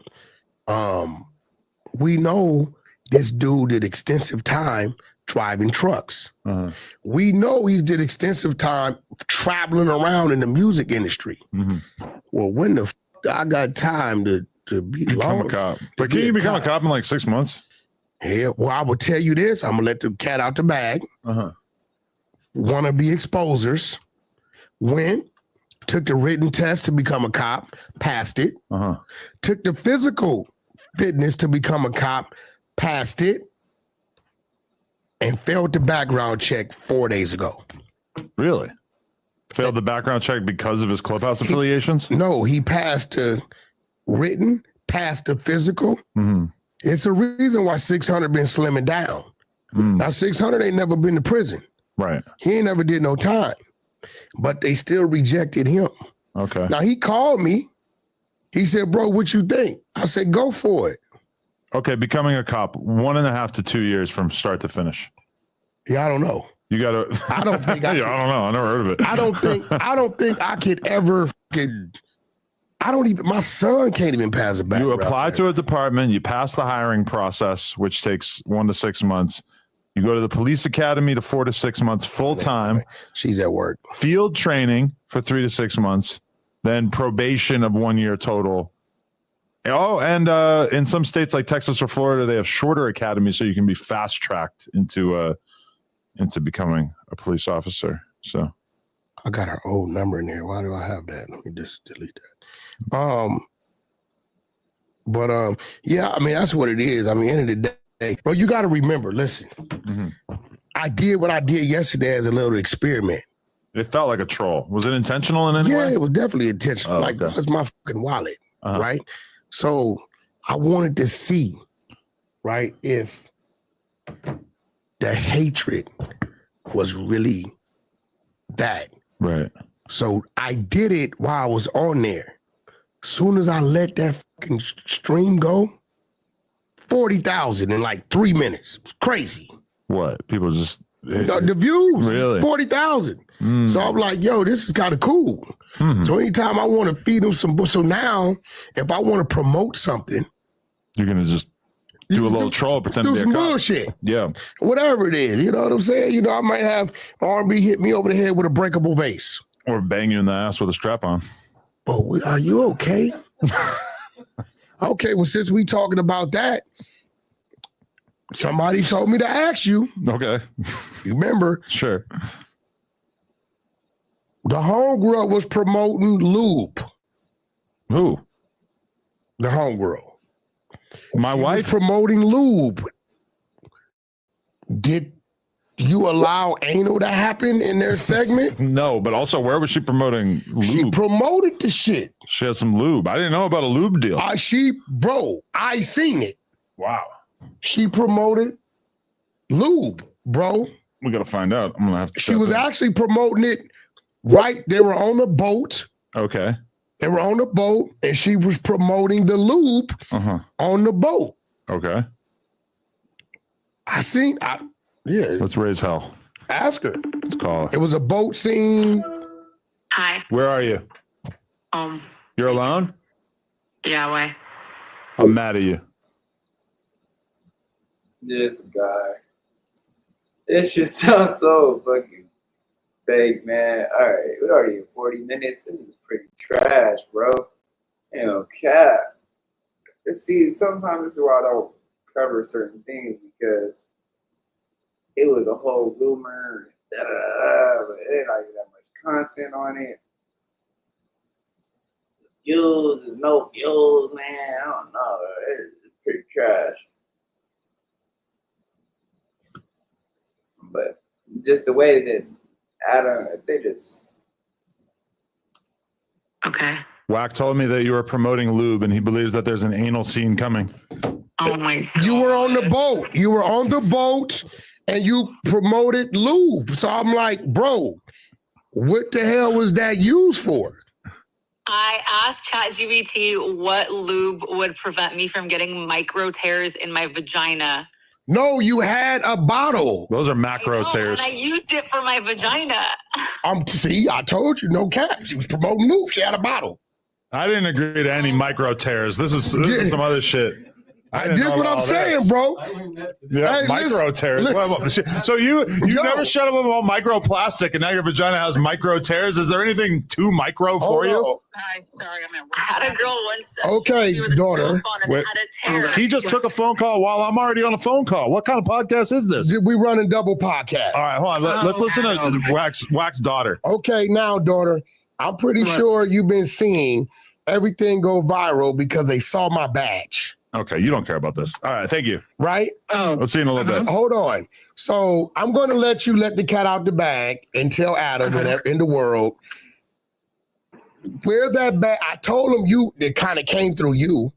We know this dude did extensive time driving trucks. We know he did extensive time traveling around in the music industry. Well, when the I got time to be become a cop? But can you become a cop in like 6 months? Yeah, well, I will tell you this. I'm gonna let the cat out the bag. Wannabe exposers went, took the written test to become a cop, passed it. Took the physical fitness to become a cop, passed it, and failed the background check 4 days ago. Really? Failed the background check because of his Clubhouse affiliations? No, he passed the written, passed the physical. It's a reason why 600 been slimming down. Now 600 ain't never been to prison. Right. He ain't never did no time, but they still rejected him. Okay. Now he called me. He said, bro, what you think? I said, go for it. Okay, becoming a cop, 1.5 to 2 years from start to finish. Yeah, I don't know. You gotta. I don't think. I don't know. I never heard of it. I don't think I could ever. I don't even. My son can't even pass a background. You apply to a department. You pass the hiring process, which takes 1 to 6 months. You go to the police academy to 4 to 6 months full time. She's at work. Field training for 3 to 6 months. Then probation of 1 year total. Oh, and in some states like Texas or Florida, they have shorter academies, so you can be fast tracked into becoming a police officer. So, I got her old number in there. Why do I have that? Let me just delete that. Yeah, I mean that's what it is. I mean, end of the day, bro, you got to remember. Listen, I did what I did yesterday as a little experiment. It felt like a troll. Was it intentional in any way? Yeah, it was definitely intentional. Like, it's my fucking wallet, right? So I wanted to see, right, if the hatred was really that. Right. So I did it while I was on there. Soon as I let that fucking stream go, 40,000 in like 3 minutes. It's crazy. What? People just... The views, really? 40,000. So I'm like, yo, this is kind of cool. So anytime I want to feed them some, so now if I want to promote something, you're gonna just do a little troll, pretend to be some a cop. bullshit. Yeah, whatever it is, you know what I'm saying? You know, I might have R&B hit me over the head with a breakable vase, or bang you in the ass with a strap on. Oh, are you okay? Okay, well, since we talking about that, somebody told me to ask you. Okay. You remember? Sure. The homegirl was promoting lube. Who? The homegirl. My wife was promoting lube. Did you allow anal to happen in their segment? No, but also where was she promoting lube? She promoted the shit. She had some lube. I didn't know about a lube deal. I seen it. Wow. She promoted lube, bro. We gotta find out. I'm gonna have to. She was actually promoting it. Right, they were on a boat. Okay. They were on a boat, and she was promoting the lube on the boat. Okay. Yeah. Let's raise hell. Ask her. Let's call her. It was a boat scene. Hi. Where are you? You're alone? Yeah, why? I'm mad at you. This guy. This shit sounds so fucking fake, man. Alright, we already in 40 minutes. This is pretty trash, bro. Ain't no cap. See, sometimes this is why I don't cover certain things because it was a whole rumor, but it ain't like that much content on it. Views is no views, man. I don't know. It's pretty trash. But just the way that Adam, they just. Okay. Wack told me that you were promoting lube, and he believes that there's an anal scene coming. Oh my God. You were on the boat. You were on the boat, and you promoted lube. So I'm like, bro, what the hell was that used for? I asked ChatGPT what lube would prevent me from getting micro tears in my vagina. No, you had a bottle. Those are macro tears. And I used it for my vagina. See, I told you, no cap. She was promoting lube. She had a bottle. I didn't agree to any micro tears. This is some other shit. This is what I'm saying, bro. Yeah, Hey, micro tears. What about the shit? So you never shut up about microplastic, and now your vagina has micro tears. Is there anything too micro for you? Hi, sorry, I'm at work. I had a girl once. Okay, daughter. Wait, had a tear. He just took a phone call while I'm already on a phone call. What kind of podcast is this? We running double podcast. All right, hold on. Let's listen to Wack's daughter. Okay, now, daughter, I'm pretty sure you've been seeing everything go viral because they saw my badge. Okay, you don't care about this. All right, thank you. Right? Let's see in a little bit. Hold on. So I'm going to let you let the cat out the bag and tell Adam in the world where that badge. I told him it kind of came through you.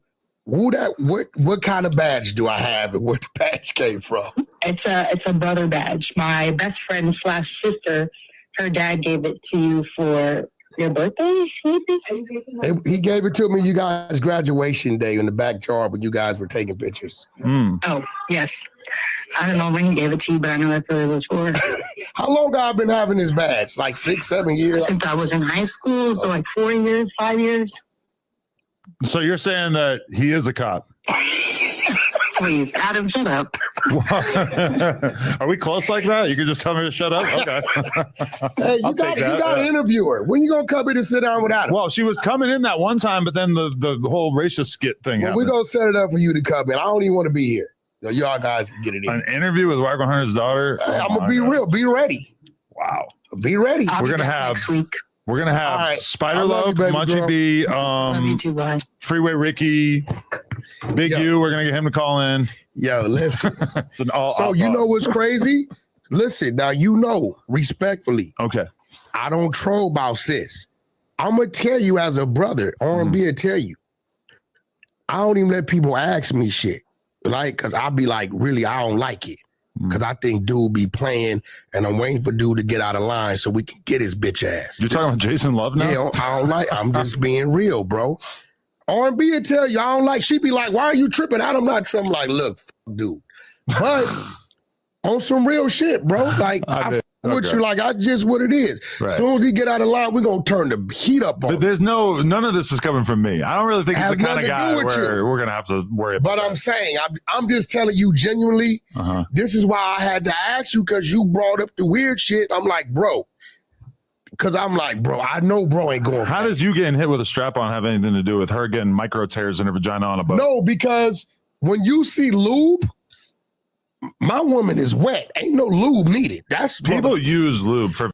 What kind of badge do I have and where the badge came from? It's a brother badge. My best friend / sister, her dad gave it to you for your birthday, maybe? He gave it to me you guys' graduation day in the backyard when you guys were taking pictures. Oh, yes. I don't know when he gave it to you, but I know that's what it was for. How long have I been having this badge? Like 6, 7 years? Since I was in high school, so like 4 years, 5 years. So you're saying that he is a cop? Please, Adam, shut up. Are we close like that? You can just tell me to shut up? Okay. Hey, you got to interview her. When you going to come in and sit down with Adam? Well, she was coming in that one time, but then the whole racist skit thing happened. We're going to set it up for you to come in. I don't even want to be here. So y'all guys can get it in. An interview with Wack 100's daughter? I'm going to be real. Be ready. Wow. Be ready. We're going to have Spider Loaf, Munchie B, Freeway Ricky, Big U. We're going to get him to call in. Yo, listen. It's an all so you know what's crazy? Listen, now respectfully. Okay. I don't troll about sis. I'm going to tell you as a brother, R&B will tell you. I don't even let people ask me shit. Like, because I'll be like, really, I don't like it. Because I think dude be playing, and I'm waiting for dude to get out of line so we can get his bitch ass. You're talking about Jason Love now? Yeah, I don't like. I'm just being real, bro. R&B will tell you I don't like. She be like, "Why are you tripping?" I'm not tripping. Like, look, dude, but on some real shit, bro. Like, I with you, like, I just what it is. Right. As soon as he get out of line, we're gonna turn the heat up on. But there's none of this is coming from me. I don't really think he's the kind of guy where we're gonna have to worry about. But I'm saying, I'm just telling you genuinely. This is why I had to ask you, because you brought up the weird shit. I'm like, bro. Because I'm like, bro, I know bro ain't going. How does you getting hit with a strap on have anything to do with her getting micro tears in her vagina on a boat? No, because when you see lube, my woman is wet. Ain't no lube needed. That's people use lube for.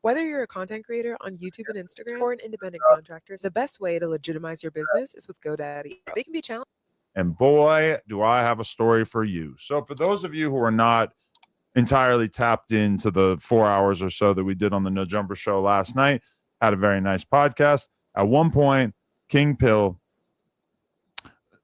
Whether you're a content creator on YouTube and Instagram or an independent contractor, the best way to legitimize your business is with GoDaddy. They can be challenging. And boy, do I have a story for you. So for those of you who are not entirely tapped into the 4 hours or so that we did on the No Jumper show last night, had a very nice podcast. At one point, King Pill,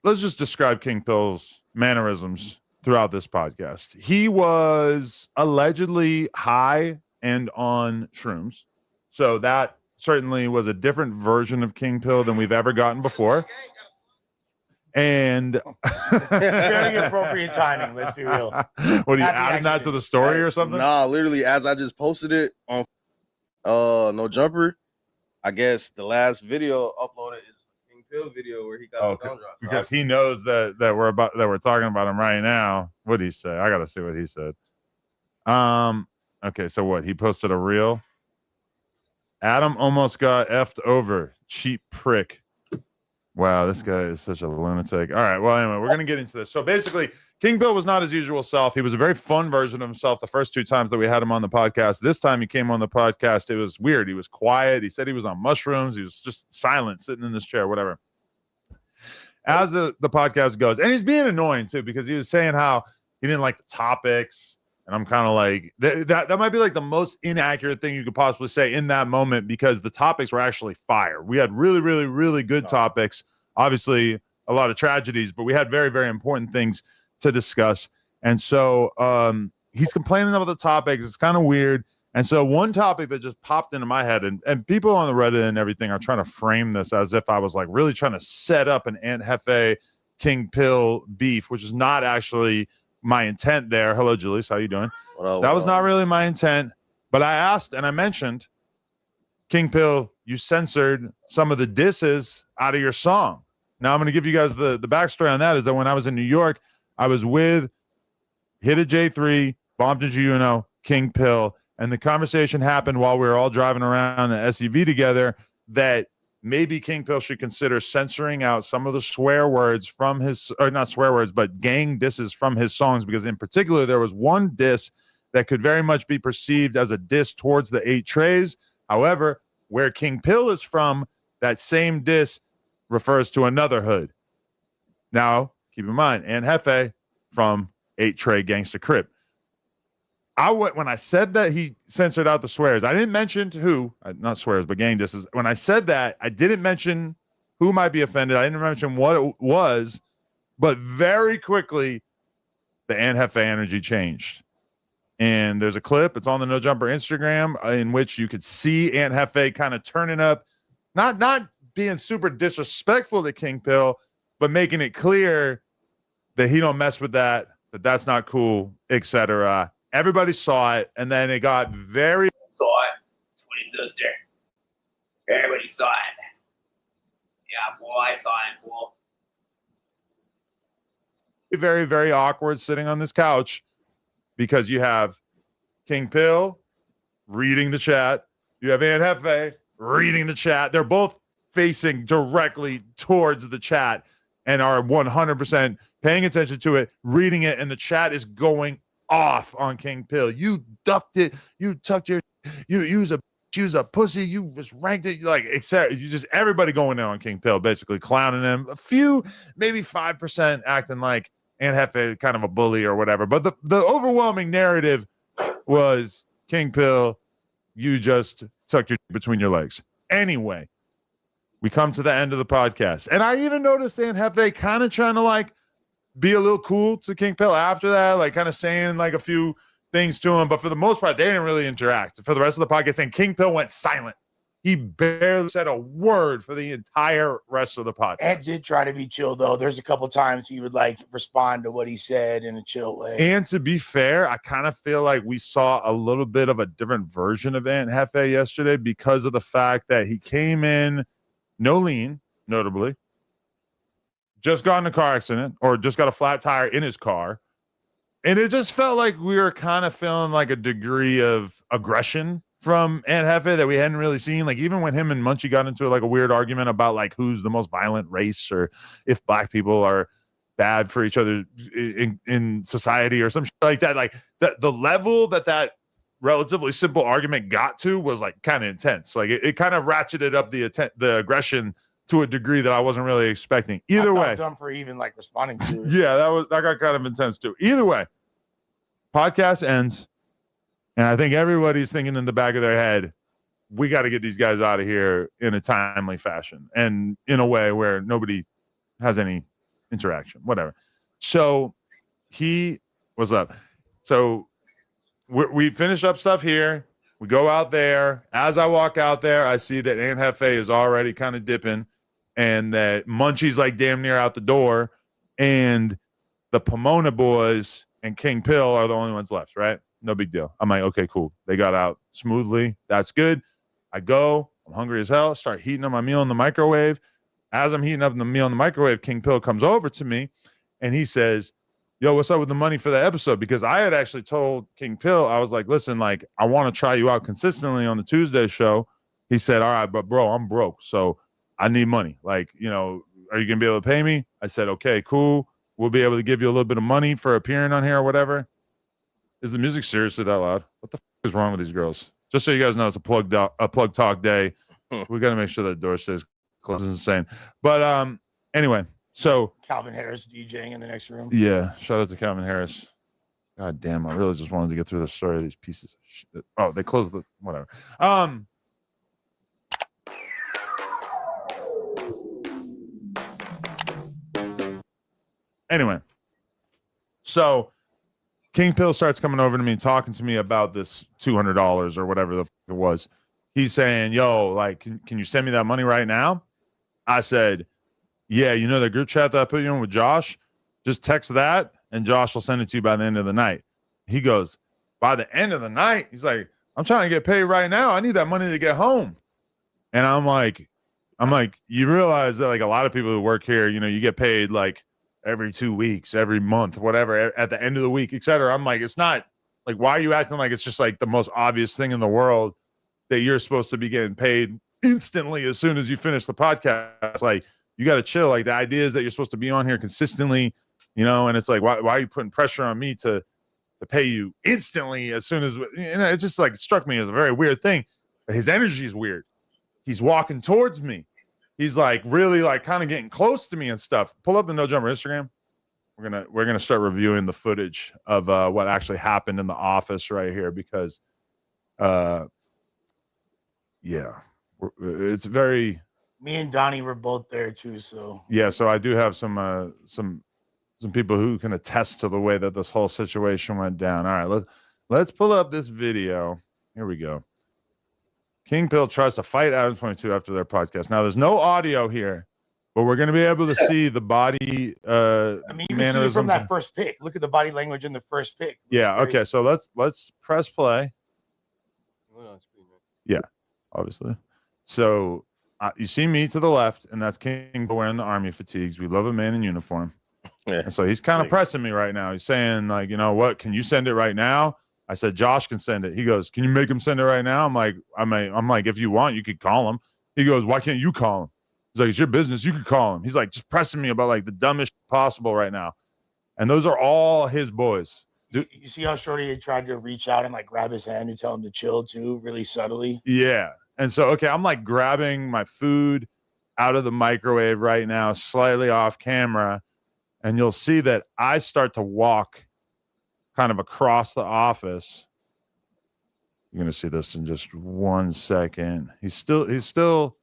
let's just describe King Pill's mannerisms throughout this podcast. He was allegedly high and on shrooms. So that certainly was a different version of King Pill than we've ever gotten before. And very appropriate timing, let's be real. What are you adding that to the story or something? Nah, literally, as I just posted it on No Jumper, I guess the last video uploaded is King Pill video where he got the thumb drop. Because he knows that we're talking about him right now. What'd he say? I gotta see what he said. Okay, so what? He posted a reel. Adam almost got effed over. Cheap prick. Wow, this guy is such a lunatic. All right, well, anyway, we're going to get into this. So basically, King Bill was not his usual self. He was a very fun version of himself the first 2 times that we had him on the podcast. This time he came on the podcast. It was weird. He was quiet. He said he was on mushrooms. He was just silent, sitting in this chair, whatever. As the podcast goes, and he's being annoying, too, because he was saying how he didn't like the topics. And I'm kind of like, that might be like the most inaccurate thing you could possibly say in that moment, because the topics were actually fire. We had really, really, really good topics. Obviously, a lot of tragedies, but we had very, very important things to discuss. And so he's complaining about the topics. It's kind of weird. And so one topic that just popped into my head, and people on the Reddit and everything are trying to frame this as if I was like really trying to set up an Aunt Hefe King Pill beef, which is not actually my intent there. Hello, Julius. How you doing? That was not really my intent. But I asked and I mentioned, King Pill, you censored some of the disses out of your song. Now I'm going to give you guys the backstory on that. Is that when I was in New York, I was with Hit a J3, Bombed a Juno, King Pill, and the conversation happened while we were all driving around an SUV together that maybe King Pill should consider censoring out some of the swear words from his, or not swear words, but gang disses from his songs, because in particular, there was one diss that could very much be perceived as a diss towards the 8 Trays. However, where King Pill is from, that same diss refers to another hood. Now, keep in mind, Aunt Hefe from 8 Tray Gangsta Crip. When I said that he censored out the swears, I didn't mention who, not swears, but gang disses. When I said that, I didn't mention who might be offended. I didn't mention what it was, but very quickly, the Aunt Hefe energy changed. And there's a clip, it's on the No Jumper Instagram, in which you could see Aunt Hefe kind of turning up, not being super disrespectful to King Pill, but making it clear that he don't mess with that's not cool, etc. Everybody saw it, and then it got very... Saw it. 20 sister. Everybody saw it. Yeah, fool, I saw it, fool. very, very awkward sitting on this couch, because you have King Pill reading the chat. You have Aunt Hefe reading the chat. They're both facing directly towards the chat and are 100% paying attention to it, reading it, and the chat is going off on King Pill. You ducked it. You tucked your... You use a pussy. You just ranked it, like, etc. You just... Everybody going in on King Pill, basically clowning him. A few, maybe 5% acting like Aunt Hefe kind of a bully or whatever. But the overwhelming narrative was, King Pill, you just tucked your between your legs. Anyway, we come to the end of the podcast. And I even noticed Aunt Hefe kind of trying to like be a little cool to King Pill after that, like kind of saying like a few things to him. But for the most part, they didn't really interact. For the rest of the podcast, and King Pill went silent. He barely said a word for the entire rest of the podcast. Ed did try to be chill, though. There's a couple times he would like respond to what he said in a chill way. And to be fair, I kind of feel like we saw a little bit of a different version of Aunt Hefe yesterday, because of the fact that he came in no lean, notably, just got in a car accident or just got a flat tire in his car. And it just felt like we were kind of feeling like a degree of aggression from Aunt Hefe that we hadn't really seen. Like, even when him and Munchie got into like a weird argument about like who's the most violent race, or if black people are bad for each other in society or some shit like that. Like the level that relatively simple argument got to was like kind of intense. Like it kind of ratcheted up the aggression to a degree that I wasn't really expecting. Either way, dumb for even like responding to it. Yeah, that got kind of intense too. Either way, podcast ends, and I think everybody's thinking in the back of their head, we got to get these guys out of here in a timely fashion and in a way where nobody has any interaction, whatever. So what's up? So we finish up stuff here. We go out there. As I walk out there, I see that Aunt Hefe is already kind of dipping, and that Munchie's like damn near out the door, and the Pomona boys and King Pill are the only ones left, right? No big deal. I'm like, okay, cool. They got out smoothly. That's good. I go. I'm hungry as hell. Start heating up my meal in the microwave. as I'm heating up the meal in the microwave, King Pill comes over to me and he says, yo, what's up with the money for the episode? Because I had actually told King Pill, I was like, listen, like, I want to try you out consistently on the Tuesday show. He said, all right, but bro, I'm broke. So I need money. Like, you know, are you going to be able to pay me? I said, okay, cool. We'll be able to give you a little bit of money for appearing on here or whatever. Is the music seriously that loud? What the is wrong with these girls? Just so you guys know, it's a plug talk day. We got to make sure that door stays closed. It's insane. But anyway, so Calvin Harris DJing in the next room. Yeah, shout out to Calvin Harris. God damn, I really just wanted to get through the story of these pieces of shit. Oh, they closed the whatever. Anyway, so King Pill starts coming over to me, talking to me about this $200 or whatever the fuck it was. He's saying, yo, like, can you send me that money right now? I said, yeah, you know the group chat that I put you in with Josh? Just text that, and Josh will send it to you by the end of the night. He goes, by the end of the night? He's like, I'm trying to get paid right now. I need that money to get home. And I'm like, you realize that, like, a lot of people who work here, you know, you get paid, like, every 2 weeks, every month, whatever, at the end of the week, etc. I'm like, it's not, like, why are you acting like it's just, like, the most obvious thing in the world that you're supposed to be getting paid instantly as soon as you finish the podcast? Like, you got to chill. Like, the idea is that you're supposed to be on here consistently, you know, and it's like, why are you putting pressure on me to pay you instantly as soon as, you know, it just, like, struck me as a very weird thing. His energy is weird. He's walking towards me. He's, like, really, like, kind of getting close to me and stuff. Pull up the No Jumper Instagram. We're gonna start reviewing the footage of what actually happened in the office right here, because yeah, it's very. Me and Donnie were both there too, so Yeah, so I do have some people who can attest to the way that this whole situation went down. All right, let's pull up this video. Here we go. King Pill tries to fight ADAM22 after their podcast. Now, there's no audio here, but we're going to be able to see the body I mean, you can see it from mannerisms. that first pick. Look at the body language in the first pick. Yeah, okay, so let's press play. Yeah, obviously. So you see me to the left, and that's King wearing the army fatigues. We love a man in uniform. Yeah. And so he's kind of pressing me right now. He's saying, like, you know what, can you send it right now? I said, Josh can send it. He goes, can you make him send it right now? I'm like, if you want, you could call him. He goes, why can't you call him? He's like, it's your business. You could call him. He's like, just pressing me about, like, the dumbest possible right now. And those are all his boys. You see how Shorty had tried to reach out and, like, grab his hand and tell him to chill too, really subtly? Yeah. And so, okay, I'm, like, grabbing my food out of the microwave right now, slightly off camera. And you'll see that I start to walk kind of across the office. You're going to see this in just 1 second. He's still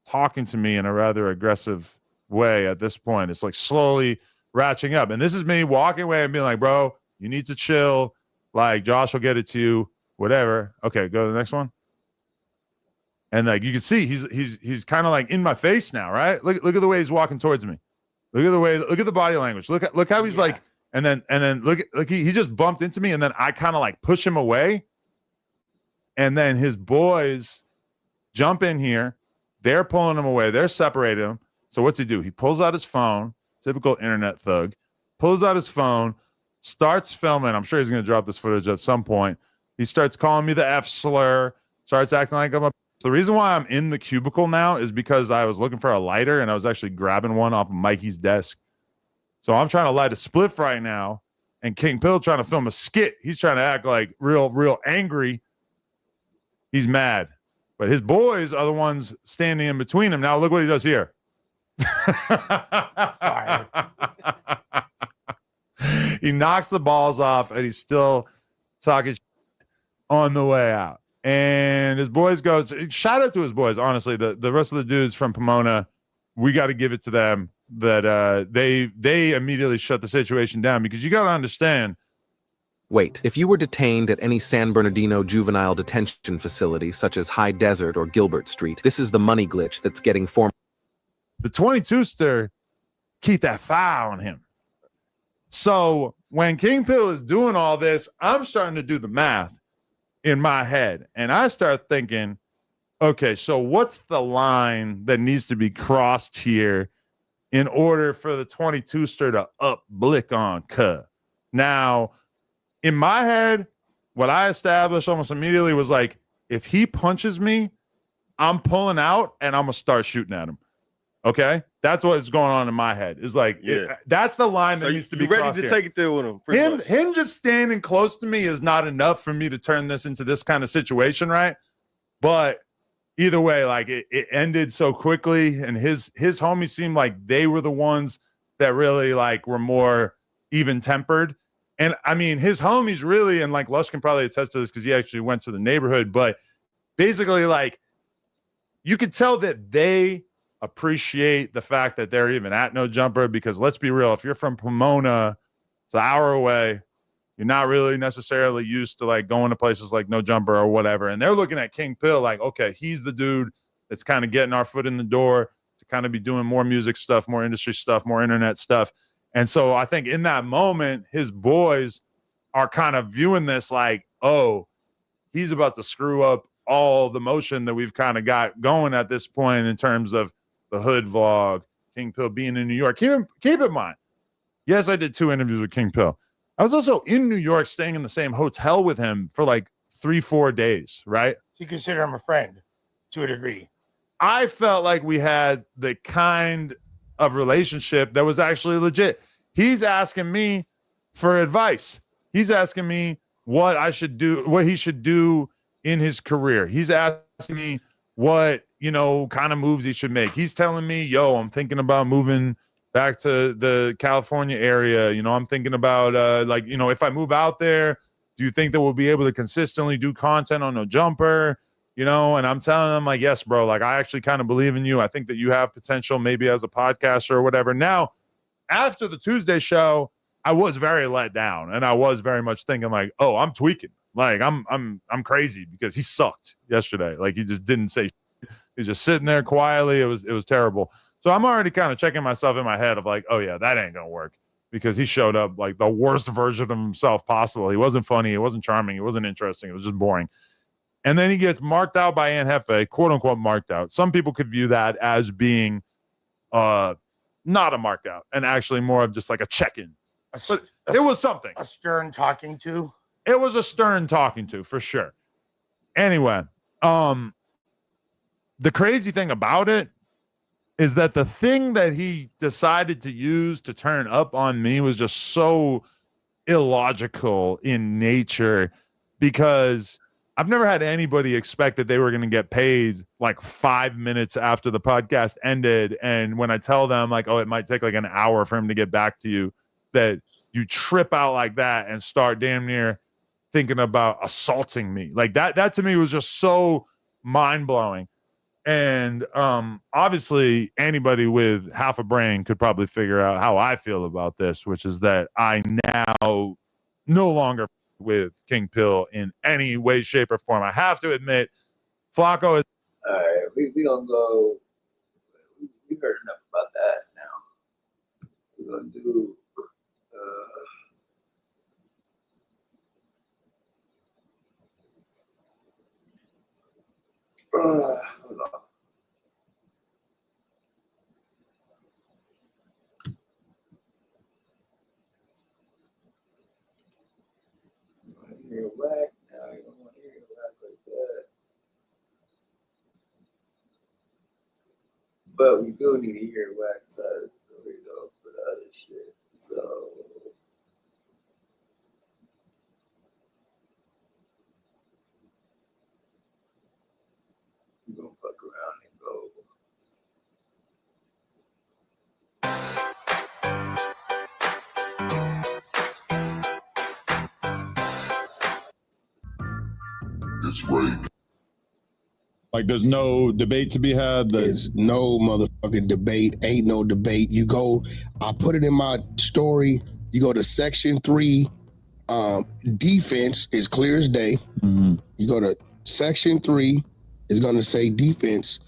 talking to me in a rather aggressive way at this point. It's like slowly ratcheting up. And this is me walking away and being like, bro, you need to chill. Like, Josh will get it to you, whatever. Okay, go to the next one. And, like, you can see he's kind of, like, in my face now, right? Look at the way he's walking towards me. Look at the body language. Look how he's like, and then look, he just bumped into me, and then I kind of, like, push him away. And then his boys jump in here. They're pulling him away. They're separating him. So what's he do? He pulls out his phone, typical internet thug, pulls out his phone, starts filming. I'm sure he's going to drop this footage at some point. He starts calling me the F slur, starts acting like I'm a. The reason why I'm in the cubicle now is because I was looking for a lighter, and I was actually grabbing one off of Mikey's desk. So I'm trying to light a spliff right now, and King Pill trying to film a skit. He's trying to act like real angry. He's mad. But his boys are the ones standing in between him. Now look what he does here. He knocks the balls off, and he's still talking on the way out. And his boys go, shout out to his boys. Honestly, the rest of the dudes from Pomona, we got to give it to them that they immediately shut the situation down, because you got to understand. Wait, if you were detained at any San Bernardino juvenile detention facility, such as High Desert or Gilbert Street, this is the money glitch that's getting formed. The 22-ster, keep that fire on him. So when King Pill is doing all this, I'm starting to do the math in my head. And I start thinking, okay, so what's the line that needs to be crossed here in order for the 22ster to up blick on cuh? Now, in my head, what I established almost immediately was like, if he punches me, I'm pulling out and I'm going to start shooting at him. Okay? That's what's going on in my head. Is like, that's the line that needs to be ready crossed to here. take it there with him. Him just standing close to me is not enough for me to turn this into this kind of situation, right? But either way, like it ended so quickly, and his homies seemed like they were the ones that really like were more even tempered. And I mean, his homies really, and like Lush can probably attest to this because he actually went to the neighborhood, but basically, like, you could tell that they appreciate the fact that they're even at No Jumper, because let's be real, if you're from Pomona, it's an hour away. You're not really necessarily used to like going to places like No Jumper or whatever. And they're looking at King Pill like, okay, he's the dude that's kind of getting our foot in the door to kind of be doing more music stuff, more industry stuff, more internet stuff. And so I think in that moment, his boys are kind of viewing this like, oh, he's about to screw up all the motion that we've kind of got going at this point in terms of the hood vlog, King Pill being in New York. Keep in mind, yes, I did 2 interviews with King Pill. I was also in New York staying in the same hotel with him for like 3-4 days, right? You consider him a friend to a degree. I felt like we had the kind of relationship that was actually legit. He's asking me for advice. He's asking me what I should do, what he should do in his career. He's asking me what, kind of moves he should make. He's telling me, yo, I'm thinking about moving back to the California area. I'm thinking about, if I move out there, do you think that we'll be able to consistently do content on No Jumper? And I'm telling them, like, yes, bro, like, I actually kind of believe in you. I think that you have potential maybe as a podcaster or whatever. Now, after the Tuesday show, I was very let down, and I was very much thinking like, oh, I'm tweaking. Like, I'm crazy because he sucked yesterday. Like, he just didn't say shit. He was just sitting there quietly. It was terrible. So I'm already kind of checking myself in my head of like, oh yeah, that ain't gonna work, because he showed up like the worst version of himself possible. He wasn't funny. He wasn't charming. He wasn't interesting. It was just boring. And then he gets marked out by Aunt Hefe, quote unquote marked out. Some people could view that as being not a mark out and actually more of just like a check-in. But it was something. A stern talking to. It was a stern talking to for sure. Anyway, the crazy thing about it is that the thing that he decided to use to turn up on me was just so illogical in nature, because I've never had anybody expect that they were going to get paid like 5 minutes after the podcast ended. And when I tell them like, oh, it might take like an hour for him to get back to you, that you trip out like that and start damn near thinking about assaulting me. Like that to me was just so mind blowing. And obviously anybody with half a brain could probably figure out how I feel about this, which is that I now no longer with King Pill in any way, shape, or form. I have to admit, Flacco is. All right, we gonna go. We heard enough about that. Now we're gonna do. Hold on. You want to hear Wack? No, you don't want to hear Wack like that. But we do need to hear Wack's side of the story though for the other shit. So. We're gonna fuck around and go. It's right. Like, there's no debate to be had. There's no motherfucking debate. Ain't no debate. You go, I put it in my story. You go to section 3, defense is clear as day. Mm-hmm. You go to section 3, it's going to say defense,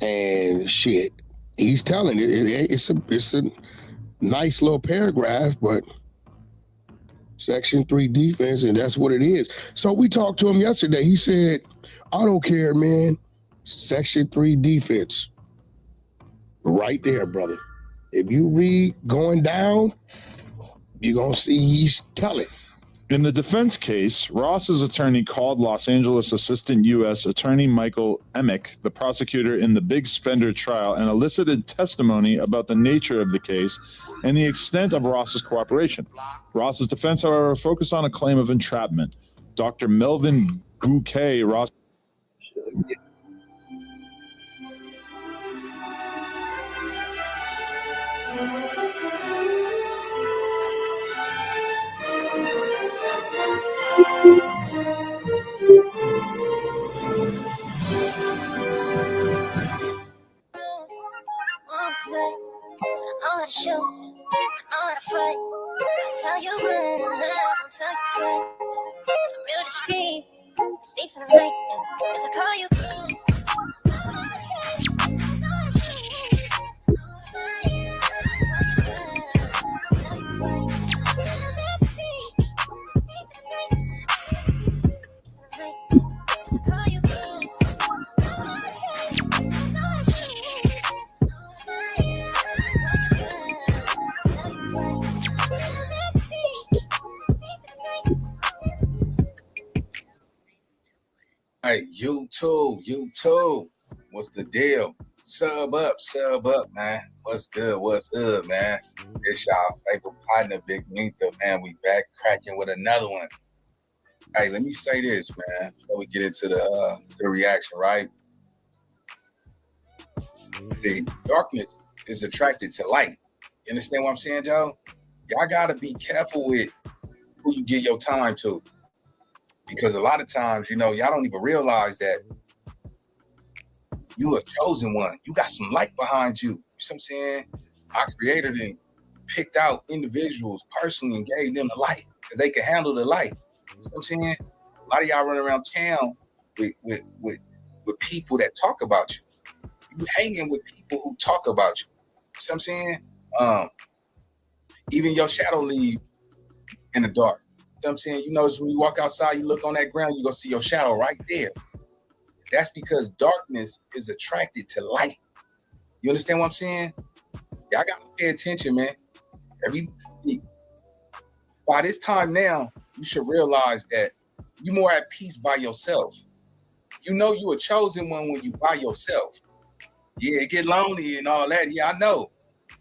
and shit. He's telling it. It's a nice little paragraph, but section 3 defense, and that's what it is. So we talked to him yesterday. He said, I don't care, man. Section 3 defense. Right there, brother. If you read going down, you're going to see he's telling. In the defense case, Ross's attorney called Los Angeles Assistant U.S. Attorney Michael Emick, the prosecutor in the Big Spender trial, and elicited testimony about the nature of the case and the extent of Ross's cooperation. Ross's defense, however, focused on a claim of entrapment. Dr. Melvin Bouquet, Ross. I know how to shoot, I know how to fight. I tell you run, don't tell you twice. I'm real discreet, thief in the night. If I call you, Hey, YouTube. What's the deal? Sub up, man. What's good, man? It's y'all favorite partner, Big Nita, man. We back cracking with another one. Hey, let me say this, man, before we get into the reaction, right? See, darkness is attracted to light. You understand what I'm saying, Joe? Y'all gotta be careful with who you give your time to. Because a lot of times, y'all don't even realize that you a chosen one. You got some light behind you. You know what I'm saying? Our creator then picked out individuals personally and gave them the light because they can handle the light. You know what I'm saying? A lot of y'all run around town with people that talk about you. You hanging with people who talk about you. You know what I'm saying? Even your shadow leave in the dark. You know what I'm saying? You notice when you walk outside, you look on that ground, you're going to see your shadow right there. That's because darkness is attracted to light. You understand what I'm saying? Y'all got to pay attention, man. By this time now, you should realize that you're more at peace by yourself. You know you a chosen one when you by yourself. Yeah, it get lonely and all that. Yeah, I know.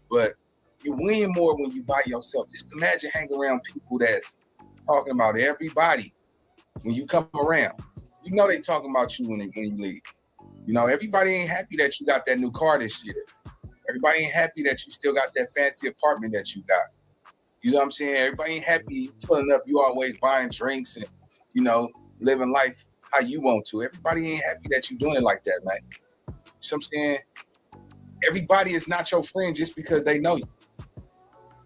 But you win more when you by yourself. Just imagine hanging around people that's talking about everybody when you come around. You know they talking about you when you leave. Everybody ain't happy that you got that new car this year. Everybody ain't happy that you still got that fancy apartment that you got. You know what I'm saying? Everybody ain't happy you pulling up, you always buying drinks and, living life how you want to. Everybody ain't happy that you doing it like that, man. You know what I'm saying? Everybody is not your friend just because they know you.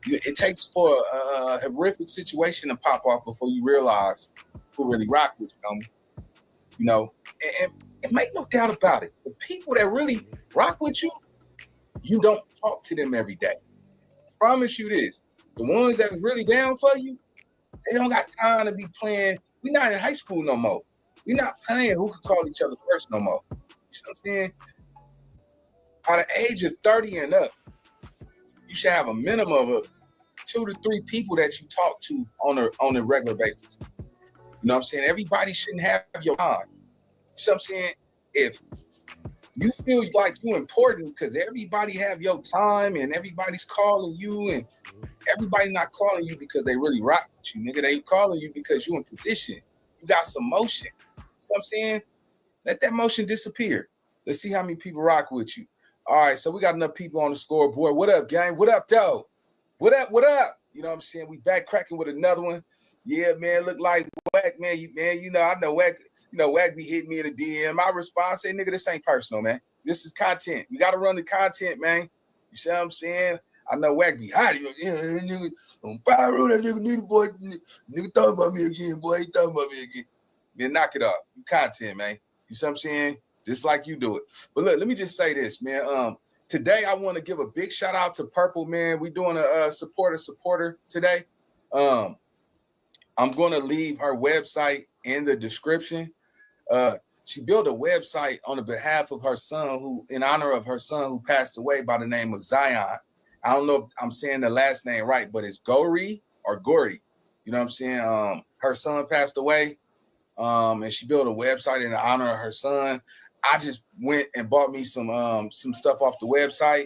It takes for a horrific situation to pop off before you realize who really rock with you. And make no doubt about it. The people that really rock with you, you don't talk to them every day. I promise you this. The ones that are really down for you, they don't got time to be playing. We're not in high school no more. We're not playing who can call each other first no more. You see what I'm saying? By the age of 30 and up, you should have a minimum of 2 to 3 people that you talk to on a regular basis. You know what I'm saying? Everybody shouldn't have your time. You know what I'm saying? If you feel like you're important because everybody have your time and everybody's calling you and everybody not calling you because they really rock with you, nigga. They calling you because you in position. You got some motion. You know what I'm saying? Let that motion disappear. Let's see how many people rock with you. All right, so we got enough people on the scoreboard. What up, gang? What up, though? What up? You know what I'm saying? We back cracking with another one. Yeah, man, look like Wack, man. I know Wack, Wack be hitting me in the DM. My response, say, nigga, this ain't personal, man. This is content. We got to run the content, man. You see what I'm saying? I know Wack be hot. Nigga, on fire, that nigga need a boy. Nigga talking about me again, boy. He talking about me again. Man, knock it off. You content, man. You see what I'm saying? Just like you do it. But look, let me just say this, man. Today, I want to give a big shout out to Purple, man. We're doing a supporter today. I'm going to leave her website in the description. she built a website on the behalf of her son, who in honor of her son who passed away by the name of Zion. I don't know if I'm saying the last name right, but it's Gori or Gori. You know what I'm saying? Her son passed away, and she built a website in honor of her son. I just went and bought me some stuff off the website.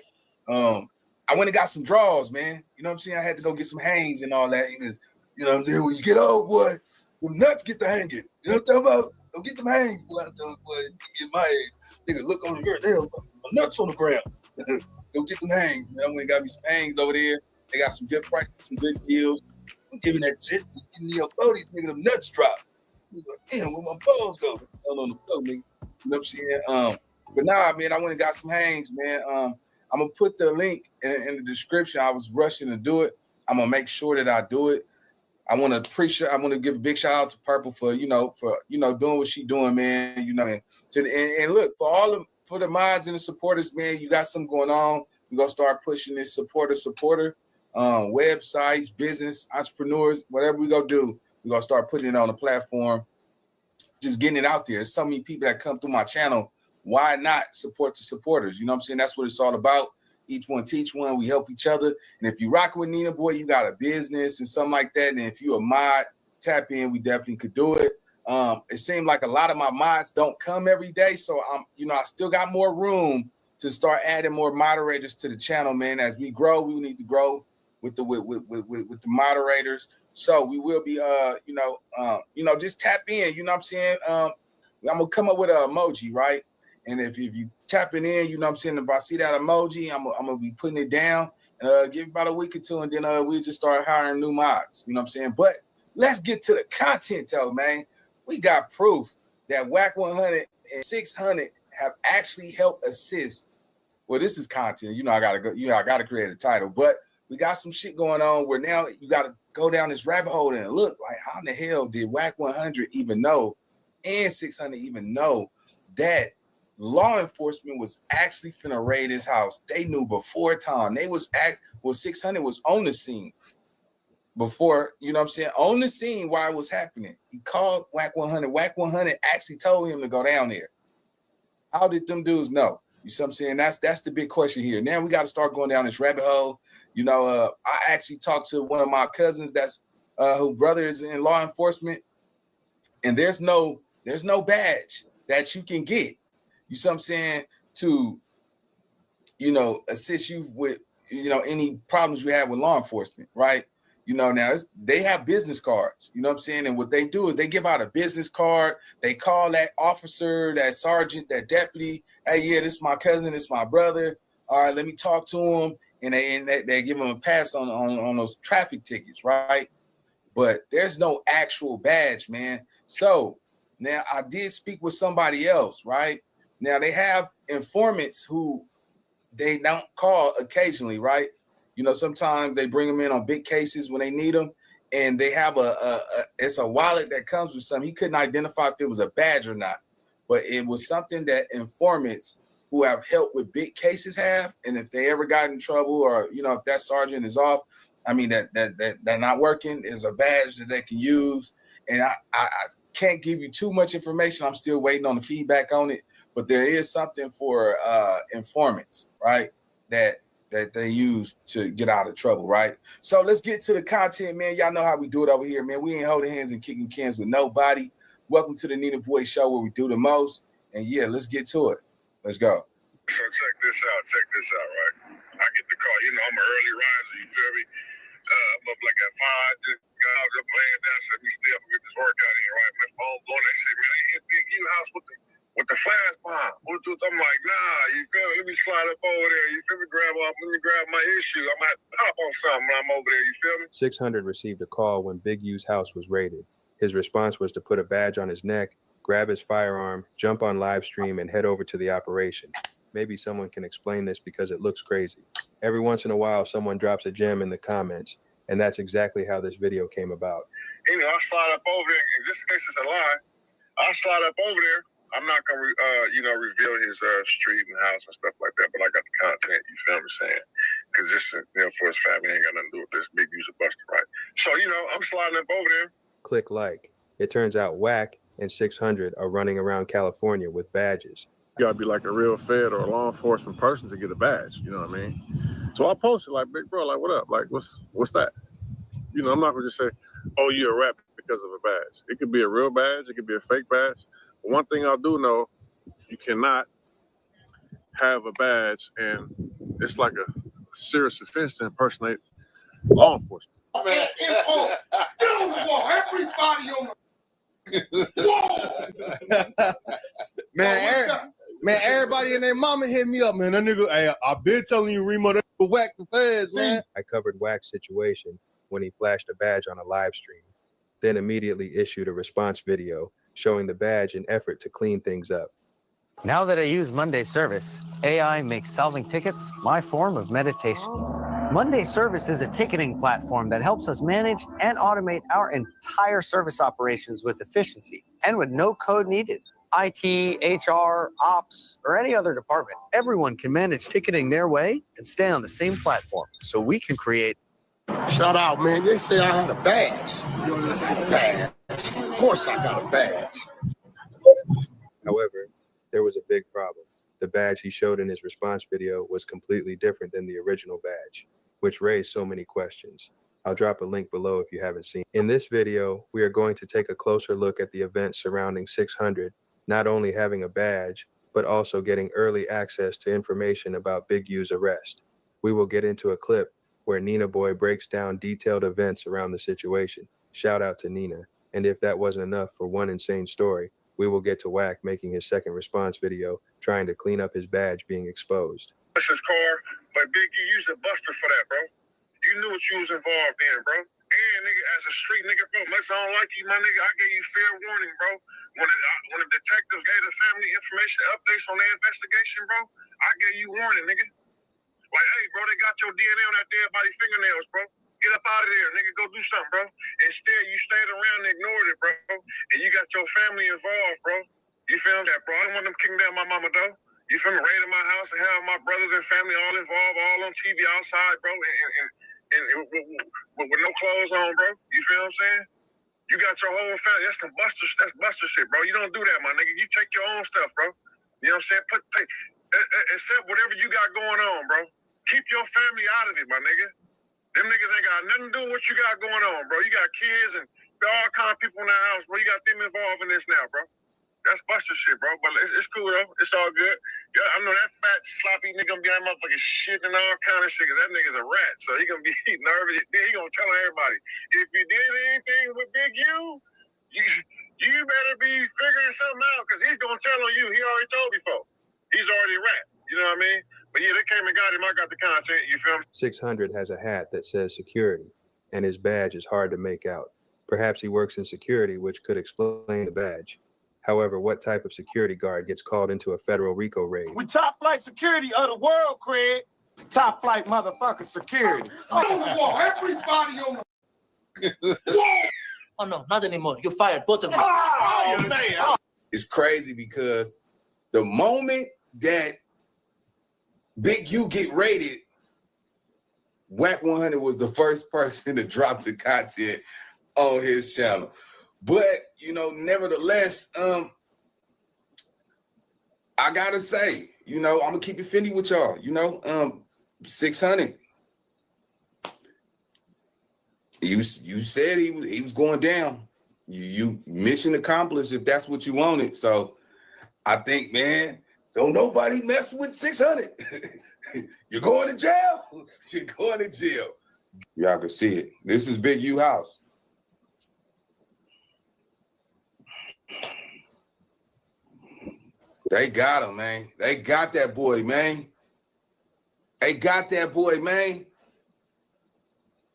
I went and got some draws, man. You know what I'm saying? I had to go get some hangs and all that. Because, you know what I'm saying? When you get old, boy, them nuts get to hanging. You know what I'm talking about? Go get them hangs, boy. Boy, get my age. Nigga, look on the ground. Damn, my nuts on the ground. Go get them hangs, man. I went and got me some hangs over there. They got some good prices, some good deals. I'm giving that shit. Getting your 40s, nigga, them nuts drop. Like, damn, where my balls go? Fell on the floor, nigga. You know what I'm saying? But nah, man, I went and got some hangs, man. I'm gonna put the link in the description. I was rushing to do it. I'm gonna make sure that I do it. I want to give a big shout out to Purple for doing what she doing, man. You know, and look for the mods and the supporters, man. You got something going on. We're gonna start pushing this supporter websites, business, entrepreneurs, whatever we gonna do. We're gonna start putting it on the platform, just getting it out there. There's so many people that come through my channel. Why not support the supporters? You know what I'm saying? That's what it's all about. Each one teach one. We help each other. And if you rock with Nina Boy, you got a business and something like that. And if you a mod, tap in. We definitely could do it. It seemed like a lot of my mods don't come every day, so I still got more room to start adding more moderators to the channel, man. As we grow, we need to grow with the moderators. So we will be, just tap in. You know what I'm saying? I'm gonna come up with an emoji, right? And if you tapping in, you know what I'm saying, if I see that emoji, I'm gonna be putting it down and give it about a week or two, and then we'll just start hiring new mods. You know what I'm saying? But let's get to the content, though, man. We got proof that Wack 100 and 600 have actually helped assist. Well, this is content. I gotta create a title, but we got some shit going on where now you gotta go down this rabbit hole and look like, how in the hell did Wack 100 even know and 600 even know that law enforcement was actually finna raid his house? They knew before time. 600 was on the scene before, you know what I'm saying, on the scene while it was happening. He called Wack 100. Wack 100 actually told him to go down there. How did them dudes know? You see what I'm saying? That's the big question here. Now we got to start going down this rabbit hole. I actually talked to one of my cousins that's whose brother is in law enforcement, and there's no badge that you can get. You see what I'm saying? To assist you with any problems you have with law enforcement, right? Now they have business cards, you know what I'm saying? And what they do is they give out a business card. They call that officer, that sergeant, that deputy. Hey, yeah, this is my cousin, this is my brother. All right, let me talk to him. And they give them a pass on those traffic tickets, right? But there's no actual badge, man. So now I did speak with somebody else, right? Now they have informants who they don't call occasionally, right? Sometimes they bring them in on big cases when they need them, and they have it's a wallet that comes with something. He couldn't identify if it was a badge or not, but it was something that informants who have helped with big cases have, and if they ever got in trouble or if that sergeant is off, that they're not working, is a badge that they can use. And I can't give you too much information. I'm still waiting on the feedback on it, but there is something for informants, right? That they use to get out of trouble, right? So let's get to the content, man. Y'all know how we do it over here, man. We ain't holding hands and kicking cans with nobody. Welcome to the Nina Boy Show, where we do the most. And yeah, let's get to it. Let's go. So check this out, right? I get the call. I'm an early riser, you feel me? I'm up like at 5, just got out, just laying down, said, we still have to get this workout in, right? My phone blowing, they said, man, they hit Big U house with the flash bomb. I'm like, nah, you feel me? Let me slide up over there. You feel me? Let me grab my issue. I might pop on something when I'm over there. You feel me? 600 received a call when Big U's house was raided. His response was to put a badge on his neck, grab his firearm, jump on live stream, and head over to the operation. Maybe someone can explain this because it looks crazy. Every once in a while, someone drops a gem in the comments, and that's exactly how this video came about. I slide up over there, and just in case it's a lie, I slide up over there. I'm not gonna, reveal his street and house and stuff like that, but I got the content. You feel what I'm saying? Because this, for his family, ain't got nothing to do with this. Big user buster, right? So, I'm sliding up over there. Click like. It turns out Wack and 600 are running around California with badges. You gotta be like a real Fed or a law enforcement person to get a badge, you know what I mean? So I posted like, big bro, like, what up? Like, what's that? You know, I'm not gonna just say, oh, you're a rap because of a badge. It could be a real badge, it could be a fake badge. But one thing I do know, you cannot have a badge and it's like a serious offense to impersonate law enforcement. Man, info, get on the wall, everybody on the Man, everybody and their mama hit me up, man. That nigga, hey, I've been telling you, Remo, that nigga Wack the feds, man. I covered Wack's situation when he flashed a badge on a live stream, then immediately issued a response video showing the badge in effort to clean things up. Now that I use Monday Service, AI makes solving tickets my form of meditation. Monday Service is a ticketing platform that helps us manage and automate our entire service operations with efficiency and with no code needed. IT, HR, ops, or any other department, everyone can manage ticketing their way and stay on the same platform so we can create. Shout out, man. They say I had a badge. Badge. Of course I got a badge. However, there was a big problem. The badge he showed in his response video was completely different than the original badge, which raised so many questions. I'll drop a link below if you haven't seen. In this video, we are going to take a closer look at the events surrounding 600, not only having a badge, but also getting early access to information about Big U's arrest. We will get into a clip where Nina Boy breaks down detailed events around the situation. Shout out to Nina. And if that wasn't enough for one insane story, we will get to Wack making his second response video, trying to clean up his badge being exposed. This is car, but Big, you used a buster for that, bro. You knew what you was involved in, bro. And nigga, as a street nigga, bro, much I don't like you, my nigga, I gave you fair warning, bro. When the detectives gave the family information updates on their investigation, bro, I gave you warning, nigga. Like, hey, bro, they got your DNA on that dead body fingernails, bro. Get up out of there, nigga. Go do something, bro. Instead, you stayed around and ignored it, bro. And you got your family involved, bro. You feel that, bro? I don't want them kicking down my mama, though. You feel me? Raiding my house and have my brothers and family all involved, all on TV outside, bro, and with no clothes on, bro. You feel what I'm saying? You got your whole family. That's buster shit, bro. You don't do that, my nigga. You take your own stuff, bro. You know what I'm saying? Accept whatever you got going on, bro. Keep your family out of it, my nigga. Them niggas ain't got nothing to do with what you got going on, bro. You got kids and all kind of people in the house, bro. You got them involved in this now, bro. That's buster shit, bro. But it's cool, though. It's all good. Yeah, I know that fat, sloppy nigga gonna be on motherfucking shit and all kind of shit, because that nigga's a rat. So he gonna be nervous. Then he gonna tell everybody, if you did anything with Big U, you better be figuring something out, because he's gonna tell on you. He already told before. He's already a rat. You know what I mean? But yeah, they came and got him. I got the content. You feel me? 600 has a hat that says security, and his badge is hard to make out. Perhaps he works in security, which could explain the badge. However, what type of security guard gets called into a federal RICO raid? We top flight security of the world, Craig. Top flight motherfucking security. Everybody on the Oh no, not anymore. You're fired, both of you. Oh, man. It's crazy because the moment that Big U get raided, Wack 100 was the first person to drop the content on his channel. But, you know, nevertheless, I gotta say, you know, I'm gonna keep it finny with y'all, you know, 600. You said he was going down. You mission accomplished if that's what you wanted. So I think, man, don't nobody mess with 600. You're going to jail. You're going to jail. Y'all can see it. This is Big U house. They got him, man. They got that boy, man. They got that boy, man.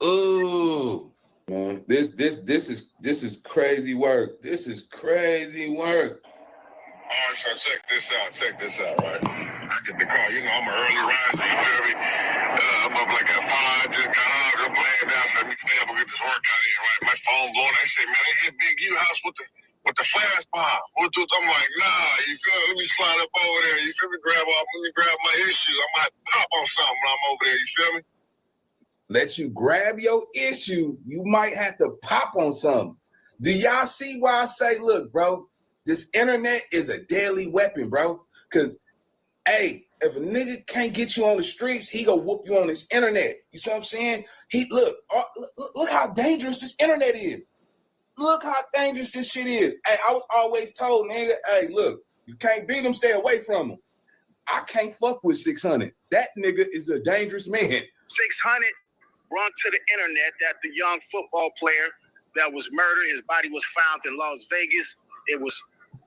Ooh, man. This is crazy work. This is crazy work. All right, so check this out, right? I get the call. You know, I'm an early riser, you feel me? I'm up like at 5, just got up, I'm laying down, so let me stay up and get this work out of here, right? My phone blowing. They say, man, they hit Big U house with the flash bomb. I'm like, nah, you feel me? Let me slide up over there, you feel me? Let me grab my issue. I might pop on something when I'm over there, you feel me? Let you grab your issue, you might have to pop on something. Do y'all see why I say, look, bro, this internet is a deadly weapon, bro. Cause, hey, if a nigga can't get you on the streets, he gonna whoop you on this internet. You see what I'm saying? Look how dangerous this internet is. Look how dangerous this shit is. Hey, I was always told, nigga, hey, look, you can't beat him, stay away from him. I can't fuck with 600. That nigga is a dangerous man. 600 brought to the internet that the young football player that was murdered, his body was found in Las Vegas. It was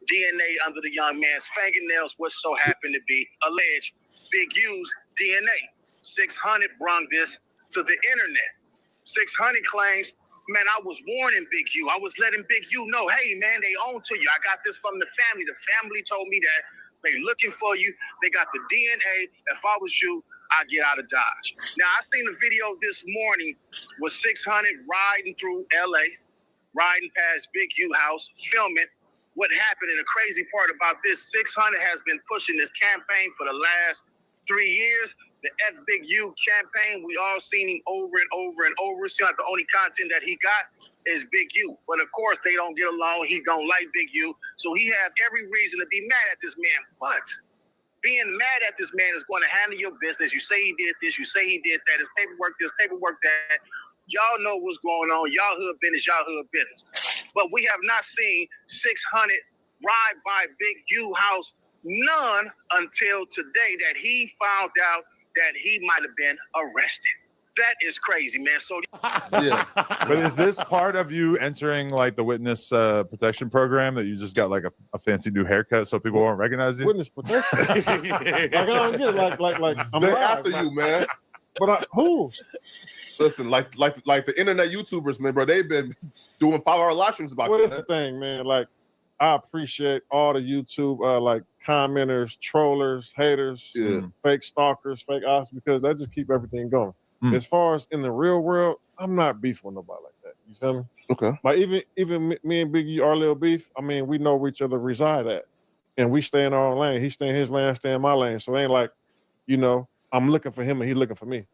DNA under the young man's fingernails, which so happened to be alleged Big U's DNA. 600 brought this to the internet. 600 claims, man, I was warning Big U. I was letting Big U know, hey, man, they own to you. I got this from the family. The family told me that they looking for you. They got the DNA. If I was you, I'd get out of Dodge. Now, I seen a video this morning with 600 riding through L.A., riding past Big U house, filming what happened. And the crazy part about this, 600 has been pushing this campaign for the last 3 years. The F Big U campaign, we all seen him over and over and over. Seems like the only content that he got is Big U. But of course, they don't get along. He don't like Big U. So he have every reason to be mad at this man. But being mad at this man is going to handle your business. You say he did this, you say he did that. His paperwork this, paperwork that. Y'all know what's going on. Y'all hood business. But we have not seen 600 ride by Big U house, none until today that he found out that he might have been arrested. That is crazy, man. So Yeah. But is this part of you entering like the witness protection program that you just got like a fancy new haircut so people won't recognize you? Witness protection. Like I don't get it. Like I'm They're live. after you, man. But who? Listen, like the internet YouTubers, man, bro. They've been doing 5-hour live streams about What you, is man. the thing, man? Like, I appreciate all the YouTube like commenters, trollers, haters, fake stalkers, fake us, because that just keep everything going. As far as in the real world, I'm not beefing with nobody like that. You feel me? Okay. Like even me and Biggie, our little beef. I mean, we know where each other reside at, and we stay in our own lane. He stay in his lane, I stay in my lane. So it ain't like, I'm looking for him and he looking for me.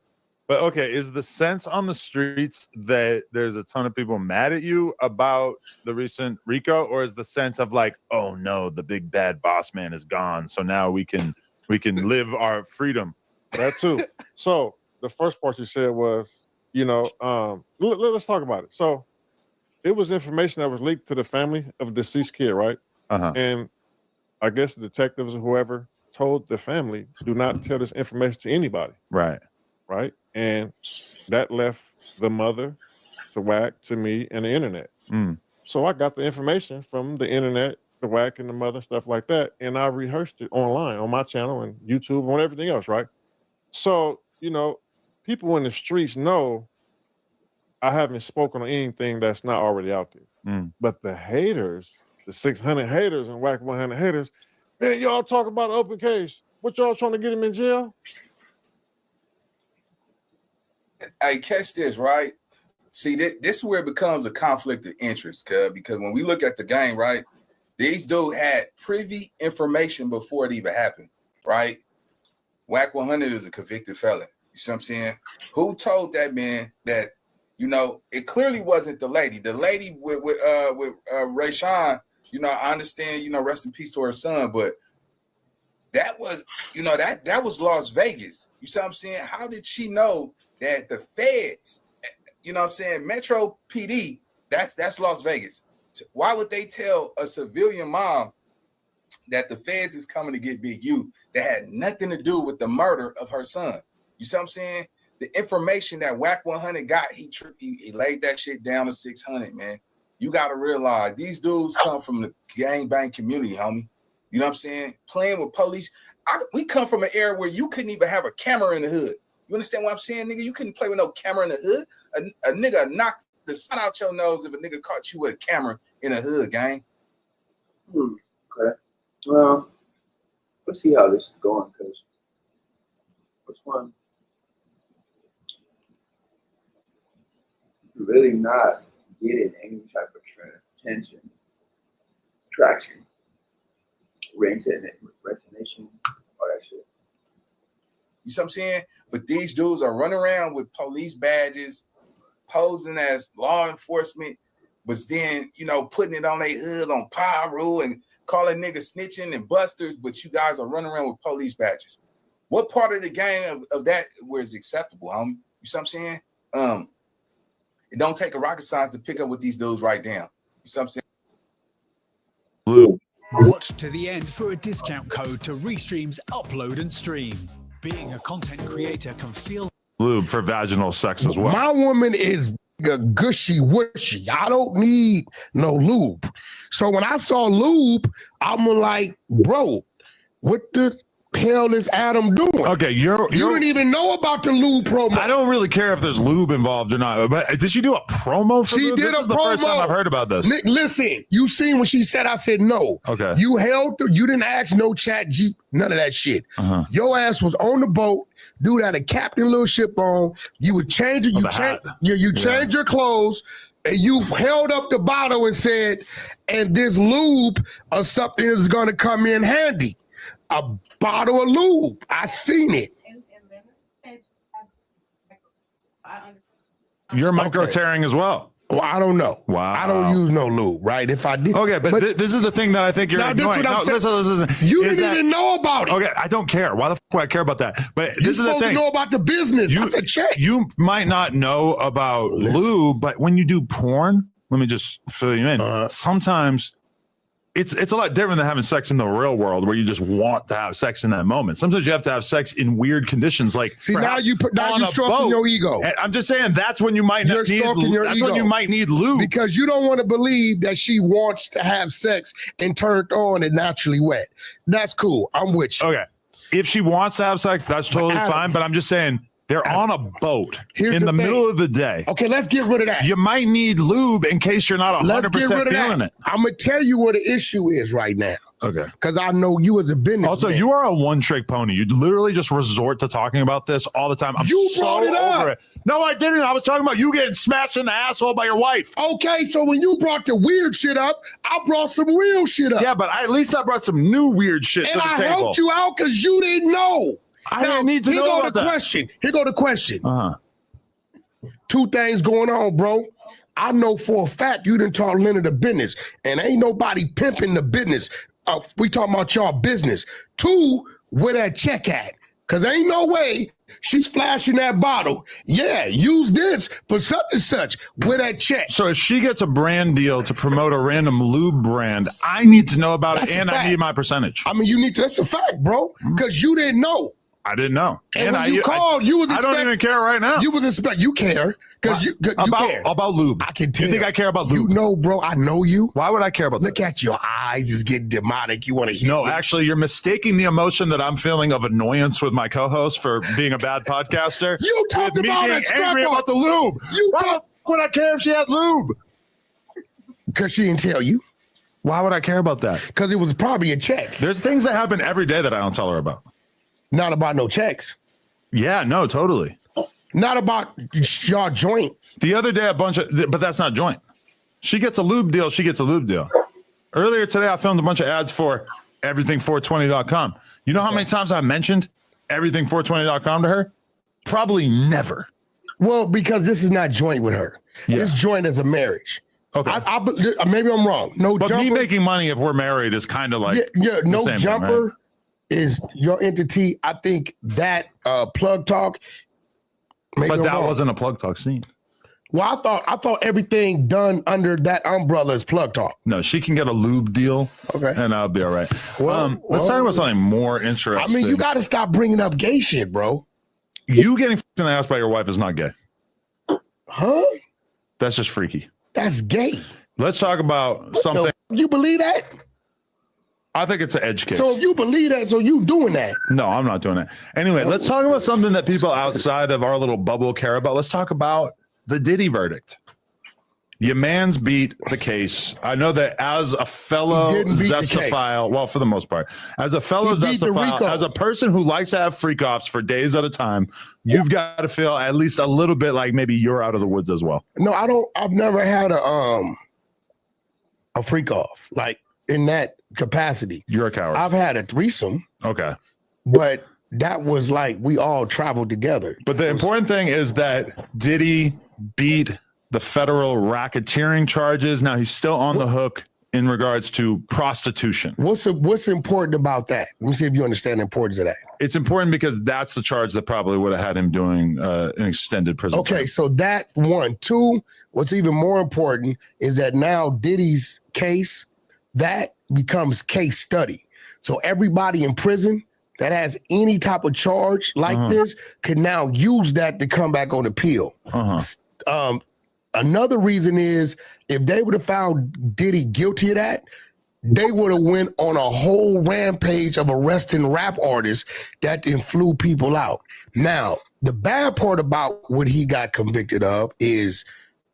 But okay, is the sense on the streets that there's a ton of people mad at you about the recent RICO, or is the sense of like, oh no, the big bad boss man is gone, so now we can live our freedom? That too. So the first part you said was, let's talk about it. So it was information that was leaked to the family of a deceased kid, right? And I guess the detectives or whoever told the family, do not tell this information to anybody. Right. And that left the mother to Wack, to me, and the internet. So I got the information from the internet, the Wack and the mother, stuff like that, and I rehearsed it online on my channel and YouTube and on everything else, right? So, people in the streets know I haven't spoken on anything that's not already out there. But the haters, the 600 haters and Wack 100 haters, man, y'all talk about an open case. What y'all trying to get him in jail? Hey, catch this, right? See, this is where it becomes a conflict of interest, cuz, because when we look at the game, right, these dudes had privy information before it even happened, right? Wack 100 is a convicted felon. You see what I'm saying? Who told that man that, it clearly wasn't the lady. The lady with Ray Sean, I understand, rest in peace to her son, but that was, that was Las Vegas. You see what I'm saying? How did she know that the feds, Metro PD, that's Las Vegas. Why would they tell a civilian mom that the feds is coming to get Big U that had nothing to do with the murder of her son? You see what I'm saying? The information that Wack 100 got, he laid that shit down to 600, man. You got to realize these dudes come from the gangbang community, homie. You know what I'm saying? Playing with police. We come from an era where you couldn't even have a camera in the hood. You understand what I'm saying, nigga? You couldn't play with no camera in the hood. A nigga knocked the sun out your nose if a nigga caught you with a camera in the hood, gang. Okay. Well, let's see how this is going, because which one? You're really not getting any type of attention, traction, retention, all that shit. You see what I'm saying? But these dudes are running around with police badges, posing as law enforcement. but then, you know, putting it on their hood on pyro and calling niggas snitching and busters, but you guys are running around with police badges. What part of the game of that where it's acceptable, homie? You see what I'm saying? It don't take a rocket science to pick up what these dudes write down. You see what I'm saying? Blue. Watch to the end for a discount code to Restream's upload and stream. Being a content creator can feel Lube for vaginal sex as well. My woman is a gushy wushy. I don't need no lube. So when I saw lube, I'm like, bro, what the hell is Adam doing? Okay, you didn't even know about the lube promo. I don't really care if there's lube involved or not, but did she do a promo for She lube? did This a is the first time promo. I've heard about this. Nick, listen, you seen when she said, I said no. Okay. You you didn't ask no chat G, none of that shit. Your ass was on the boat. Dude had a captain little ship on. You would change it. You change your clothes. And you held up the bottle and said, and this lube or something is going to come in handy. A bottle of lube. I seen it. You're micro tearing as well. Well, I don't know. Wow. I don't use no lube, right? If I did. Okay, but this is the thing that I think you're Now, this ignoring. what I'm saying. Listen. You didn't even know about it. Okay, I don't care. Why the fuck would I care about that? But You're this is the supposed to thing. know about the business. That's a check. You might not know about lube, but when you do porn, let me just fill you in. Sometimes it's a lot different than having sex in the real world where you just want to have sex in that moment. Sometimes you have to have sex in weird conditions, like See, now you're stroking your ego. And I'm just saying that's when you might You're not need. stroking your That's ego. when you might need lube because you don't want to believe that she wants to have sex and turned on and naturally wet. That's cool. I'm with you. Okay, if she wants to have sex, that's totally Adam, fine. But I'm just saying they're on a boat Here's in the the thing. middle of the day. Okay, let's get rid of that. You might need lube in case you're not Let's 100% get rid of feeling that. it. I'm gonna tell you what the issue is right now. Okay. Because I know you as a business. Also, you are a one-trick pony. You literally just resort to talking about this all the time. I'm You so brought it up. over it. No, I didn't. I was talking about you getting smashed in the asshole by your wife. Okay, so when you brought the weird shit up, I brought some real shit up. Yeah, but at least I brought some new weird shit And to the I table. helped you out because you didn't know. I didn't need to here know go about the that. question. Here go the question. Uh-huh. Two things going on, bro. I know for a fact you didn't talk Leonard the business, and ain't nobody pimping the business. We talking about y'all business. Two, where that check at? Because ain't no way she's flashing that bottle. Yeah, use this for such and such. Where that check? So if she gets a brand deal to promote a random lube brand, I need to know about That's it, a and I fact. need my percentage. I mean, you need to. That's a fact, bro. Because you didn't know. I didn't know. And when you called, you was I don't even care right now. You was expect. You care because you care about lube. I can tell. You think I care about lube? You know, bro. I know you. Why would I care about Look at your eyes. Is getting demonic. You want to hear? No, me. actually, you're mistaking the emotion that I'm feeling of annoyance with my co-host for being a bad podcaster. You talked with me about being that strap angry on. about the lube. Why the f- would I care if she had lube? Because she didn't tell you. Why would I care about that? Because it was probably a check. There's things that happen every day that I don't tell her about. Not about no checks. Yeah, no, totally. Not about y'all joint. The other day, but that's not joint. She gets a lube deal. She gets a lube deal. Earlier today, I filmed a bunch of ads for everything420.com. You know how many times I mentioned everything420.com to her? Probably never. Well, because this is not joint with her. Yeah. It's joint as a marriage. Okay. Maybe I'm wrong. No But jumper. me making money if we're married is kind of like yeah, the no same thing, jumper right? is your entity. I think that plug talk. Maybe But I'm that wrong. wasn't a plug talk scene. Well, I thought everything done under that umbrella is plug talk. No, she can get a lube deal. Okay. And I'll be all right. Well, let's talk about something more interesting. I mean, you got to stop bringing up gay shit, bro. You getting f***ed in the ass by your wife is not gay. Huh? That's just freaky. That's gay. Let's talk about something. You believe that? I think it's an edge case. So if you believe that, so you doing that? No, I'm not doing that. Anyway, let's talk about something that people outside of our little bubble care about. Let's talk about the Diddy verdict. Your man's beat the case. I know that as a fellow Didn't beat the Zestophile, well, for the most part, as a fellow He beat the Zestophile, Rico. as a person who likes to have freak offs for days at a time, you've got to feel at least a little bit like maybe you're out of the woods as well. No, I don't. I've never had a freak off like in that capacity. You're a coward. I've had a threesome, Okay. but that was like we all traveled together. But the important thing is that Diddy beat the federal racketeering charges. Now he's still on the hook in regards to prostitution. What's important about that? Let me see if you understand the importance of that. It's important because that's the charge that probably would have had him doing an extended prison term. So that one. Two, what's even more important is that now Diddy's case, that becomes case study. So everybody in prison that has any type of charge like this can now use that to come back on appeal. Another reason is if they would have found Diddy guilty of that, they would have went on a whole rampage of arresting rap artists that then flew people out. Now, the bad part about what he got convicted of is,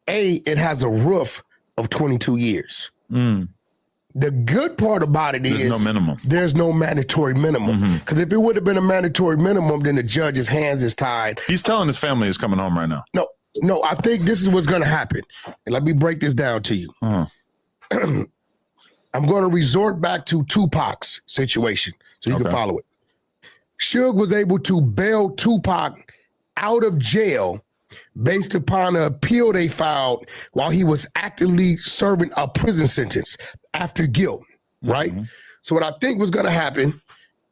it has a roof of 22 years. The good part about it is there's no minimum. There's no mandatory minimum. Because if it would have been a mandatory minimum, then the judge's hands is tied. He's telling his family he's coming home right now. No, I think this is what's going to happen. And let me break this down to you. I'm going to resort back to Tupac's situation so you can follow it. Suge was able to bail Tupac out of jail based upon an appeal they filed while he was actively serving a prison sentence after guilt, right? So what I think was going to happen,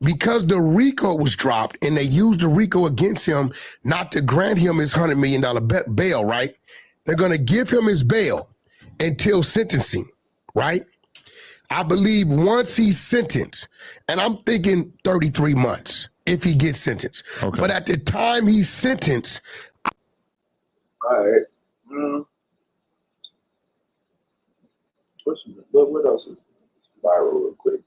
because the RICO was dropped and they used the RICO against him not to grant him his $100 million bail, right? They're going to give him his bail until sentencing, right? I believe once he's sentenced, and I'm thinking 33 months if he gets sentenced. But at the time he's sentenced. All right. What else is viral real quick?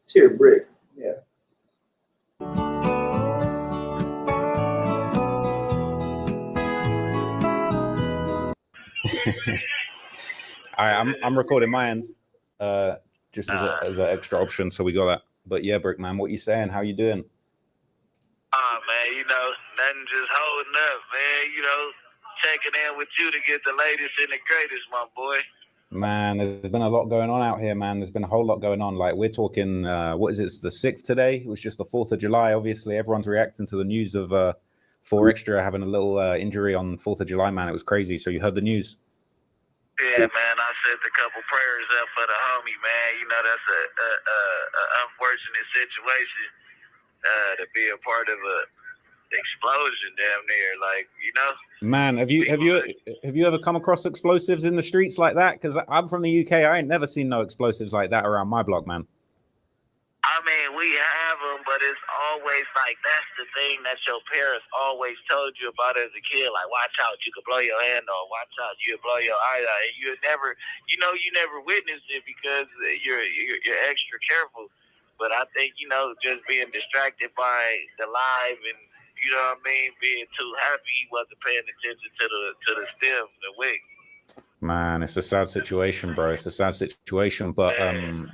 It's here, Brick. Yeah. All right, I'm recording my end, just as an extra option, so we got that. But yeah, Brick man, what you saying? How you doing? Man, nothing, just holding up, man. Checking in with you to get the latest and the greatest, my boy. Man, there's been a lot going on out here, man. There's been a whole lot going on. Like we're talking, what is it? It's the 6th today. It was just the 4th of July. Obviously, everyone's reacting to the news of 4 Extra having a little injury on 4th of July, man. It was crazy. So you heard the news? Yeah, man, I sent a couple prayers up for the homie, man. That's a unfortunate situation to be a part of a explosion damn near, Man, have you ever come across explosives in the streets like that? Because I'm from the UK. I ain't never seen no explosives like that around my block, man. I mean, we have them, but it's always that's the thing that your parents always told you about as a kid. Like, watch out, you could blow your hand off. Watch out, you could blow your eye out. And you never, you never witnessed it because you're extra careful. But I think, just being distracted by the live and, being too happy, he wasn't paying attention to the stem, the wick. Man, it's a sad situation, bro. It's a sad situation. But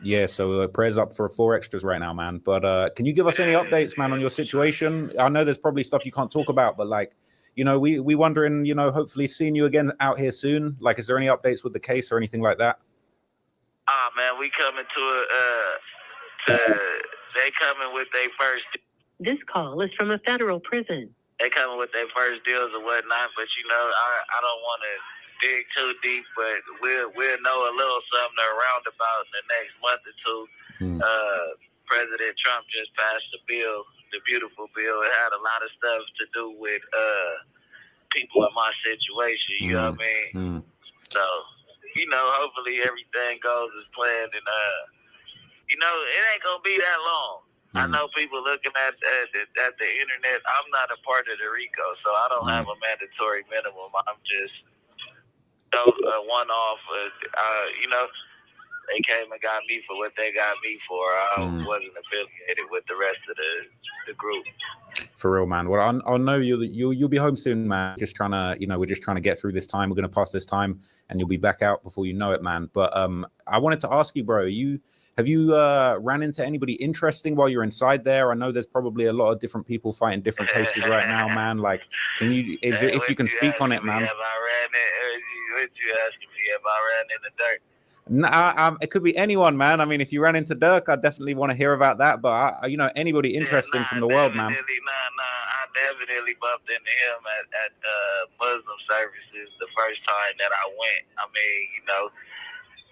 yeah, so prayers up for 4 Extras right now, man. But can you give us any updates, man, on your situation? I know there's probably stuff you can't talk about, but we wondering, hopefully seeing you again out here soon. Like, is there any updates with the case or anything like that? Man, we coming they coming with their first. This call is from a federal prison. They coming with their first deals or whatnot, but I don't want to dig too deep, but we'll know a little something around about in the next month or two. President Trump just passed the bill, the beautiful bill. It had a lot of stuff to do with people in my situation, you know what I mean? So, hopefully everything goes as planned, and it ain't gonna be that long. I know people looking at the internet. I'm not a part of the RICO, so I don't have a mandatory minimum. I'm just a one-off. They came and got me for what they got me for. I wasn't affiliated with the rest of the group. For real, man. Well, I know you'll be home soon, man. Just trying to, we're just trying to get through this time. We're gonna pass this time, and you'll be back out before you know it, man. But I wanted to ask you, bro. Have you ran into anybody interesting while you're inside there? I know there's probably a lot of different people fighting different cases right now, man. Like, if you can speak on it, man? Have I ran in? What you asking me? Have I ran in the dirt? No, it could be anyone, man. I mean, if you ran into Dirk, I definitely want to hear about that. But anybody interesting from the world, man. I definitely bumped into him at Muslim services the first time that I went. I mean,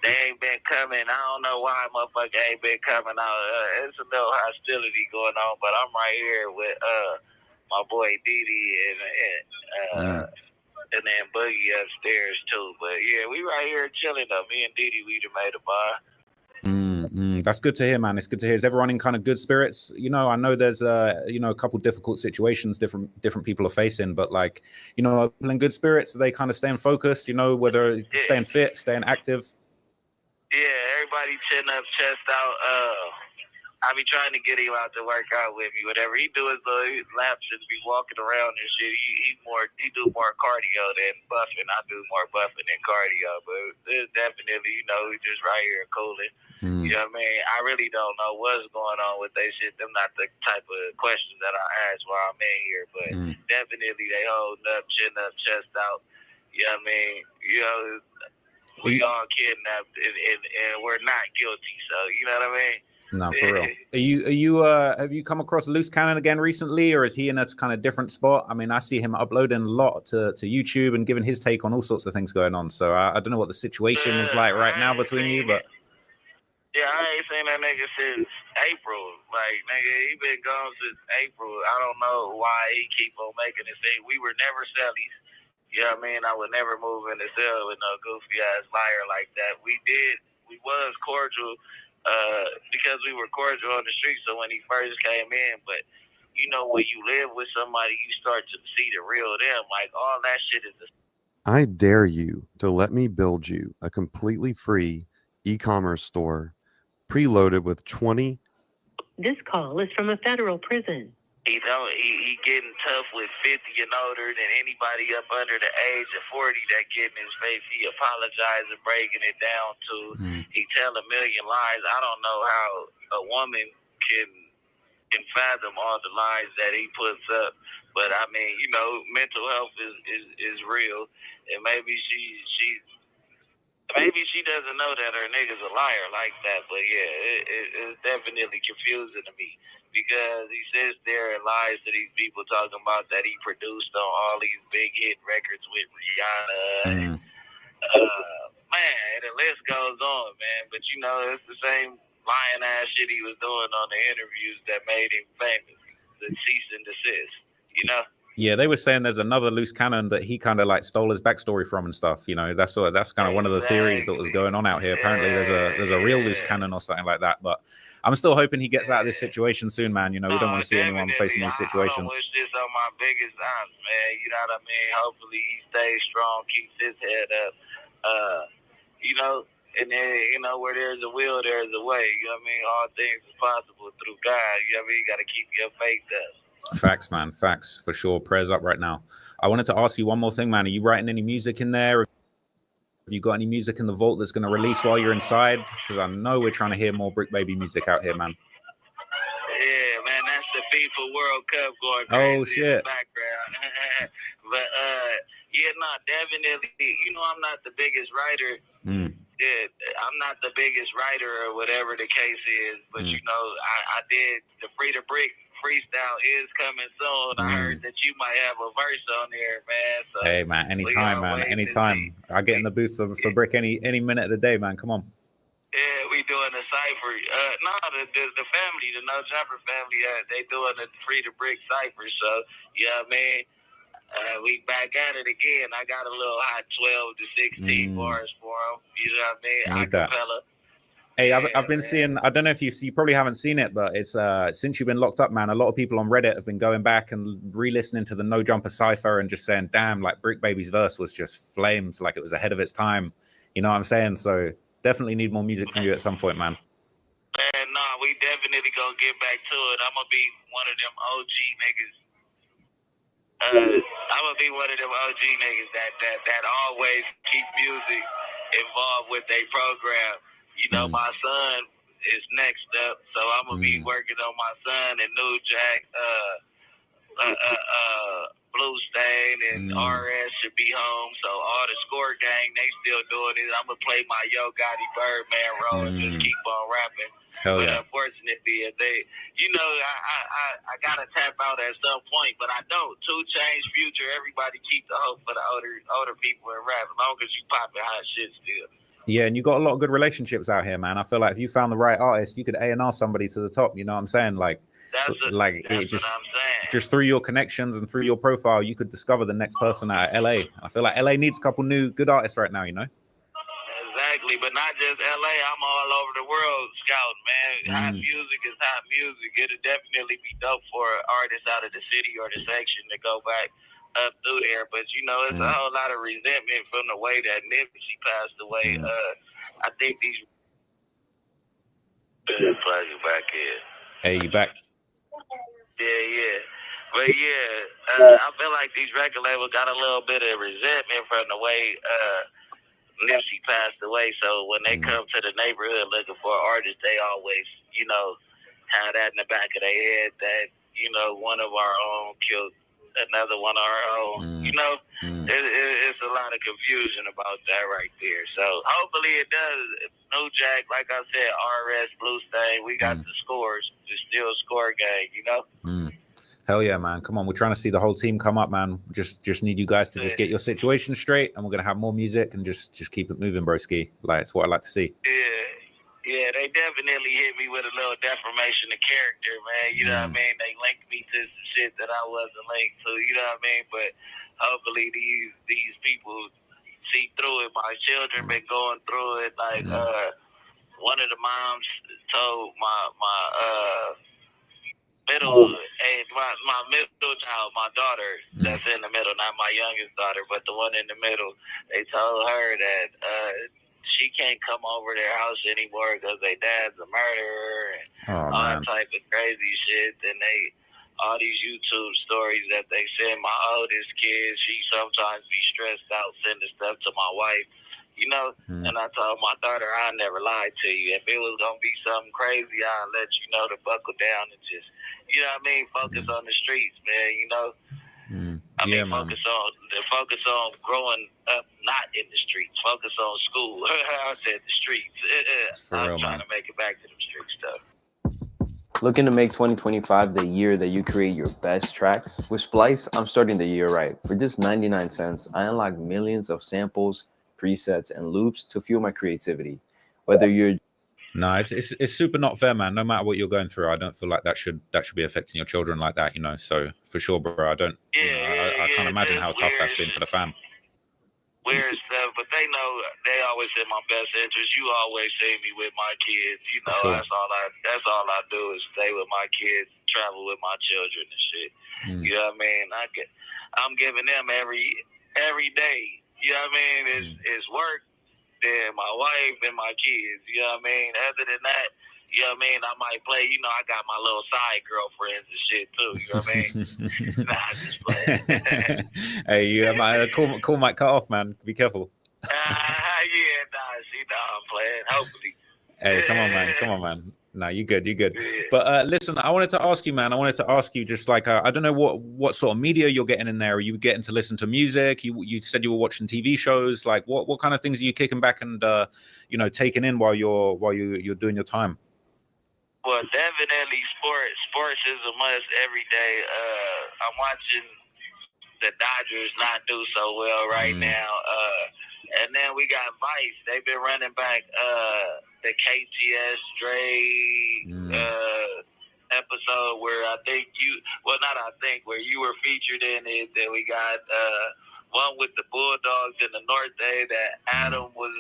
they ain't been coming. I don't know why motherfucker ain't been coming out. It's a little hostility going on, but I'm right here with my boy Didi and then Boogie upstairs too. But yeah, we right here chilling though. Me and Didi, we done made a bar. That's good to hear, man. It's good to hear. Is everyone in kind of good spirits? I know there's a couple difficult situations different people are facing, but like, people in good spirits, they kind of staying focused, whether staying fit, staying active. Yeah, everybody chin up, chest out. I be trying to get him out to work out with me. Whatever he do is his laps and be walking around and shit. He do more cardio than buffing. I do more buffing than cardio. But it's definitely, we just right here cooling. You know what I mean? I really don't know what's going on with they shit. Them not the type of questions that I ask while I'm in here. But definitely they holding up, chin up, chest out. You know what I mean? We all kidnapped and we're not guilty. So, you know what I mean? No, for real. Have you come across Loose Cannon again recently, or is he in a kind of different spot? I mean, I see him uploading a lot to YouTube and giving his take on all sorts of things going on. So I don't know what the situation is like right now between you, but yeah, I ain't seen that nigga since April. Like, nigga, he been gone since April. I don't know why he keep on making it say we were never cellies. You know what I mean? I would never move in the cell with no goofy ass liar like that. We was cordial. Because we were cordial on the street, so when he first came in, but when you live with somebody, you start to see the real them. Like, all that shit is I dare you to let me build you a completely free e-commerce store preloaded with 20. This call is from a federal prison. He getting tough with 50 and older than anybody up under the age of 40 that get in his face. He apologizing, breaking it down to. He tell a million lies. I don't know how a woman can fathom all the lies that he puts up. But I mean, mental health is real, and maybe she doesn't know that her nigga's a liar like that. But yeah, it's definitely confusing to me. Because he sits there and lies to these people talking about that he produced on all these big hit records with Rihanna. Man, the list goes on, man. But it's the same lying ass shit he was doing on the interviews that made him famous. The cease and desist, Yeah, they were saying there's another Loose Cannon that he kind of like stole his backstory from and stuff. That's kind of one of the theories that was going on out here. Apparently, there's a real Loose Cannon or something like that. But I'm still hoping he gets out of this situation soon, man. We don't want to see anyone facing these situations. I don't wish this on my biggest aunts, man. You know what I mean? Hopefully he stays strong, keeps his head up. And then, where there's a will, there's a way. You know what I mean? All things are possible through God. You know what I mean? You got to keep your faith up. Facts, man. Facts, for sure. Prayers up right now. I wanted to ask you one more thing, man. Are you writing any music in there? Have you got any music in the vault that's going to release while you're inside? Because I know we're trying to hear more Brick Baby music out here, man. Yeah, man, that's the FIFA World Cup going crazy Oh, shit. in the background. But, definitely. I'm not the biggest writer. Yeah, I'm not the biggest writer or whatever the case is. But, I did the Free to Brick freestyle is coming soon. I heard that you might have a verse on there, man. So hey, man, anytime, man, anytime. I get in the booth for Brick any minute of the day, man. Come on. Yeah, we doing a cipher. The family, the No Jumper family, they doing the Free to Brick cipher. So, yeah, man, we back at it again. I got a little hot 12 to 16 bars for them. You know what I mean? Acapella. Hey, I've been seeing, I don't know if you probably haven't seen it, but it's since you've been locked up, man, a lot of people on Reddit have been going back and re-listening to the No Jumper cipher and just saying, damn, like Brick Baby's verse was just flames, like it was ahead of its time. You know what I'm saying? So Definitely need more music from you at some point, man. And nah, we definitely gonna get back to it. I'm gonna be one of them OG niggas. I'm gonna be one of them OG niggas that always keep music involved with their program. You know, my son is next up, so I'm gonna be working on my son and New Jack, Blue Stain, and RS should be home. So all the score gang, they still doing it. I'm gonna play my Yo Gotti Birdman role and just keep on rapping. Hell But yeah. unfortunately, if they, you know, I gotta tap out at some point, but I don't. 2 Chainz, Future, everybody keep the hope for the older people in rap, as long as you popping hot shit still. Yeah, and you got a lot of good relationships out here, man. I feel like if you found the right artist, you could A&R somebody to the top. You know what I'm saying? That's what I'm saying. Just through your connections and through your profile, you could discover the next person out of LA. I feel like LA needs a couple new good artists right now, you know? Exactly, but not just LA. I'm all over the world scouting, man. Hot music is hot music. It'll definitely be dope for artists out of the city or the section to go back up through there. But you know, it's a whole lot of resentment from the way that Nipsey passed away. I think these plug you back in. Hey, you back? Yeah. But yeah, I feel like these record labels got a little bit of resentment from the way Nipsey passed away. So when they come to the neighborhood looking for artists, they always, you know, have that in the back of their head that, you know, one of our own killed another one of our own. You know, it's a lot of confusion about that right there. So hopefully it does. New Jack, like I said, RS, Blue Stain, we got the scores. It's still a score game, you know? Hell yeah, man. Come on. We're trying to see the whole team come up, man. Just need you guys to just get your situation straight, and we're going to have more music and just keep it moving, broski. Like, it's what I like to see. Yeah, they definitely hit me with a little deformation of character, man. You know what I mean? They linked me to some shit that I wasn't linked to, you know what I mean? But hopefully these people see through it. My children been going through it. Like, one of the moms told my middle child, my daughter that's in the middle, not my youngest daughter, but the one in the middle, they told her that she can't come over their house anymore because their dad's a murderer and all type of crazy shit. And all these YouTube stories that they send my oldest kid, she sometimes be stressed out sending stuff to my wife, you know. And I told my daughter, I'll never lie to you. If it was gonna be something crazy, I'll let you know to buckle down and just, you know what I mean, focus on the streets, man, you know. Focus on growing up not in the streets. Focus on school. I said the streets. I'm trying to make it back to the street stuff. Looking to make 2025 the year that you create your best tracks? With Splice, I'm starting the year right. For just 99 cents, I unlock millions of samples, presets, and loops to fuel my creativity. Whether you're No, it's super not fair, man. No matter what you're going through, I don't feel like that should be affecting your children like that, you know. So for sure, bro, I can't imagine how tough that's been for the fam. Weird stuff, but they know they always in my best interest. You always see me with my kids, you know. Sure. That's all I do is stay with my kids, travel with my children and shit. You know what I mean? I'm giving them every day. You know what I mean? It's work. Then my wife and my kids, you know what I mean? Other than that, you know what I mean? I might play, you know, I got my little side girlfriends and shit too, you know what I mean? Nah, I just play. Hey, you call might cut off, man. Be careful. I'm playing, hopefully. Hey, come on, man. No, you good. But listen, I wanted to ask you just like, I don't know what sort of media you're getting in there. Are you getting to listen to music? You said you were watching TV shows. Like what kind of things are you kicking back and, you know, taking in while you're doing your time? Well, definitely sports is a must every day. I'm watching the Dodgers not do so well right now. And then we got Vice. They've been running back the KTS Dre episode where where you were featured in it. Then we got one with the Bulldogs in the North Day that Adam was.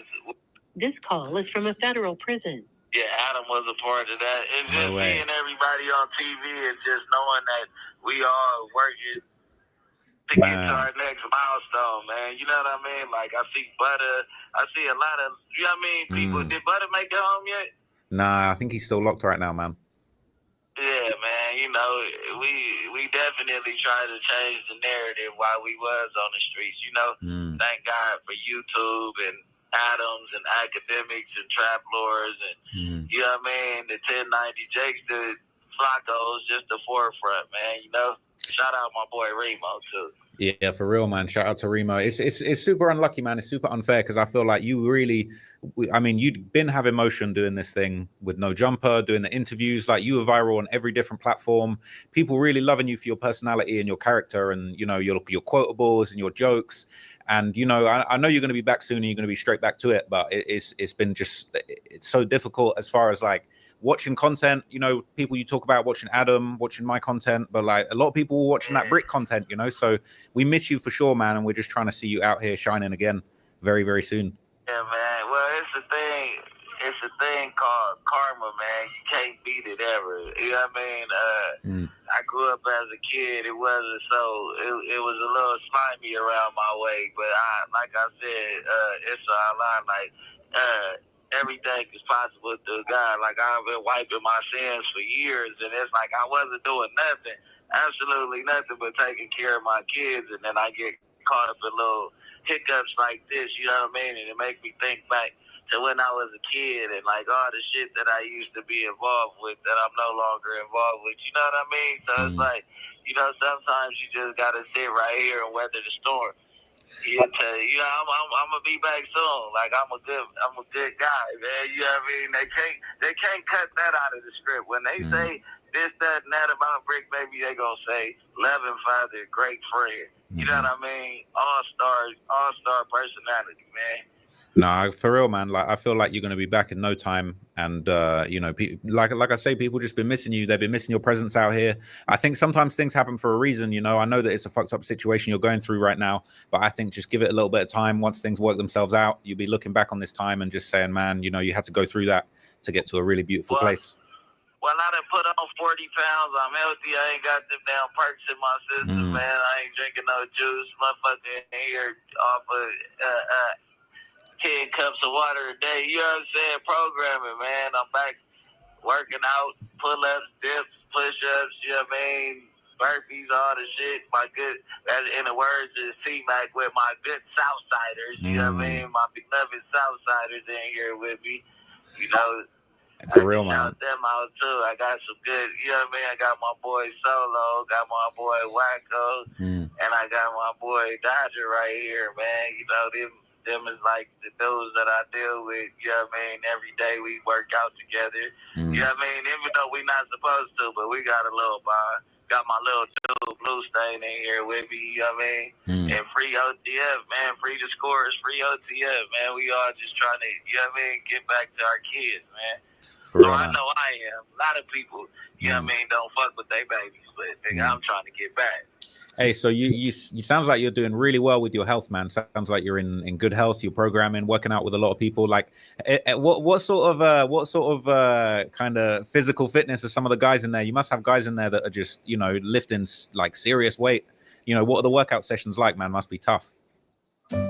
This call is from a federal prison. Yeah, Adam was a part of that. It's just seeing everybody on TV and just knowing that we all working to get to our next milestone, man. You know what I mean? Like, I see Butter. I see a lot of, you know what I mean, people. Did Butter make it home yet? Nah, I think he's still locked right now, man. Yeah, man. You know, we definitely try to change the narrative while we was on the streets. You know, thank God for YouTube and Adams and academics and trap lords and, you know what I mean, the 1090 Jakes, the Flacco's, just the forefront, man. You know, shout out my boy Remo, too. Yeah, for real, man. Shout out to Remo. It's super unlucky, man. It's super unfair because I feel like you really, I mean, you'd been having motion doing this thing with No Jumper, doing the interviews. Like, you were viral on every different platform. People really loving you for your personality and your character, and you know your quotables and your jokes. And you know, I know you're going to be back soon, and you're going to be straight back to it. But it's been just, it's so difficult as far as like watching content, you know, people you talk about watching Adam, watching my content, but like a lot of people watching that Brick content, you know, so we miss you for sure, man. And we're just trying to see you out here shining again very, very soon. Yeah, man. Well, it's a thing called karma, man. You can't beat it ever. You know what I mean? I grew up as a kid. It wasn't it was a little slimy around my way, but like I said, it's a line like, everything is possible through God. Like, I've been wiping my sins for years, and it's like I wasn't doing nothing, absolutely nothing but taking care of my kids, and then I get caught up in little hiccups like this, you know what I mean? And it makes me think back to when I was a kid and like all the shit that I used to be involved with that I'm no longer involved with, you know what I mean? So it's like, you know, sometimes you just gotta sit right here and weather the storm. Yeah, you know, I'm gonna be back soon. Like, I'm a good guy, man. You know what I mean? They can't cut that out of the script. When they say this, that, and that about Brick, baby, they gonna say loving father, great friend. You know what I mean? All-star personality, man. No, for real, man. Like, I feel like you're going to be back in no time, and you know, like I say, people just been missing you. They've been missing your presence out here. I think sometimes things happen for a reason. You know, I know that it's a fucked up situation you're going through right now, but I think just give it a little bit of time. Once things work themselves out, you'll be looking back on this time and just saying, man, you know, you had to go through that to get to a really beautiful place. Well, I done put on 40 pounds. I'm healthy. I ain't got them damn perks in my system, man. I ain't drinking no juice. Motherfucker in here off of 10 cups of water a day. You know what I'm saying? Programming, man. I'm back working out, pull-ups, dips, push-ups, you know what I mean? Burpees, all the shit. My good, in the words of C-Mac, with my good Southsiders, you know what I mean? My beloved Southsiders in here with me. You know, for real, man. Shout them out too. I got some good, you know what I mean? I got my boy Solo, got my boy Wacko, and I got my boy Dodger right here, man. You know, them is like the dudes that I deal with, you know what I mean? Every day we work out together. You know what I mean? Even though we not supposed to, but we got a little bond. Got my little dude Blue Stain in here with me, you know what I mean? And free OTF, man. Free the scores, free OTF, man. We all just trying to, you know what I mean, get back to our kids, man. For So real, I man. know I am. A lot of people, you know what I mean, don't fuck with their babies, but I'm trying to get back. Hey, so you sounds like you're doing really well with your health, man. Sounds like you're in good health. You're programming, working out with a lot of people. Like, what sort of kind of physical fitness are some of the guys in there? You must have guys in there that are just, you know, lifting like serious weight. You know, what are the workout sessions like, man? Must be tough. Well,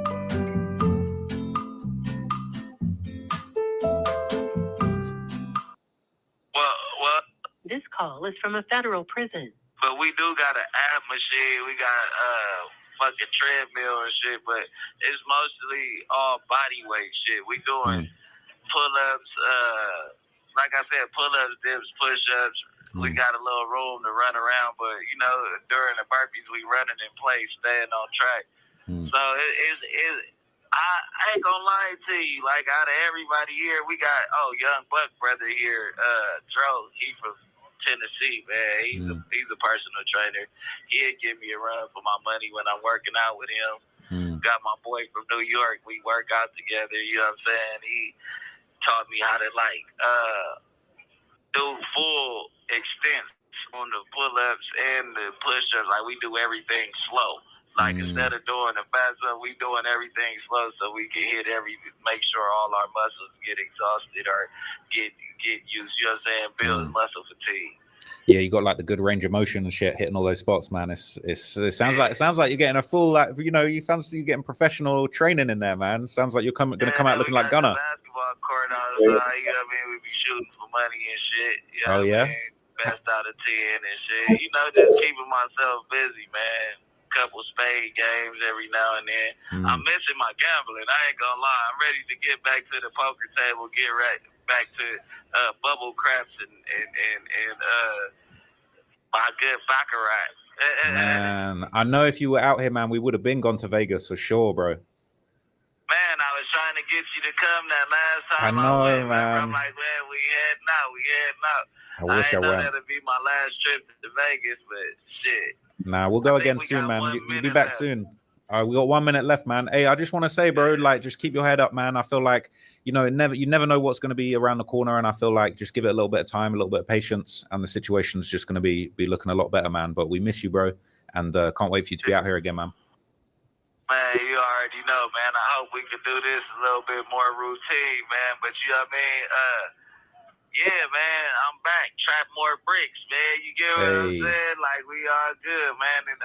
This call is from a federal prison. but we do got an ab machine. We got fucking treadmill and shit, but it's mostly all body weight shit. We doing pull-ups, like I said, pull-ups, dips, push-ups. We got a little room to run around, but you know, during the burpees, we running in place, staying on track. So I ain't gonna lie to you. Like, out of everybody here, we got young Buck brother here, Dro. He from Tennessee, man. He's a personal trainer. He'll give me a run for my money when I'm working out with him. Got my boy from New York. We work out together. You know what I'm saying? He taught me how to do full extents on the pull-ups and the push-ups. Like, we do everything slow. Like, instead of doing the fast stuff, we doing everything slow so we can make sure all our muscles get exhausted or get used, you know what I'm saying, build muscle fatigue. Yeah, you got like the good range of motion and shit, hitting all those spots, man. It sounds like you're getting a full, like, you know, you fancy you getting professional training in there, man. Sounds like you're gonna come out looking like Gunner. Basketball court outside, you know what I mean? We be shooting for money and shit. You know Oh what I yeah. mean? Best out of 10 and shit. You know, just keeping myself busy, man. Couple spade games every now and then. I'm missing my gambling. I ain't gonna lie. I'm ready to get back to the poker table, get right back to bubble craps and my good baccarat. Man, I know if you were out here, man, we would have been gone to Vegas for sure, bro. Man, I was trying to get you to come that last time I know, went, man. I'm like, man, we heading out. I wish I know went. that'll be my last trip to Vegas, but shit. Nah, we'll go again soon, man. You'll be back soon. We got 1 minute left, man. Hey, I just want to say, bro, like, just keep your head up, man. I feel like, you know, you never know what's going to be around the corner, and I feel like just give it a little bit of time, a little bit of patience, and the situation's just going to be looking a lot better, man. But we miss you, bro, and can't wait for you to be out here again, man. Man, you already know, man. I hope we can do this a little bit more routine, man. But you know what I mean? Yeah, man, I'm back. Trap more bricks, man. You get what I'm saying? Like, we all good, man. And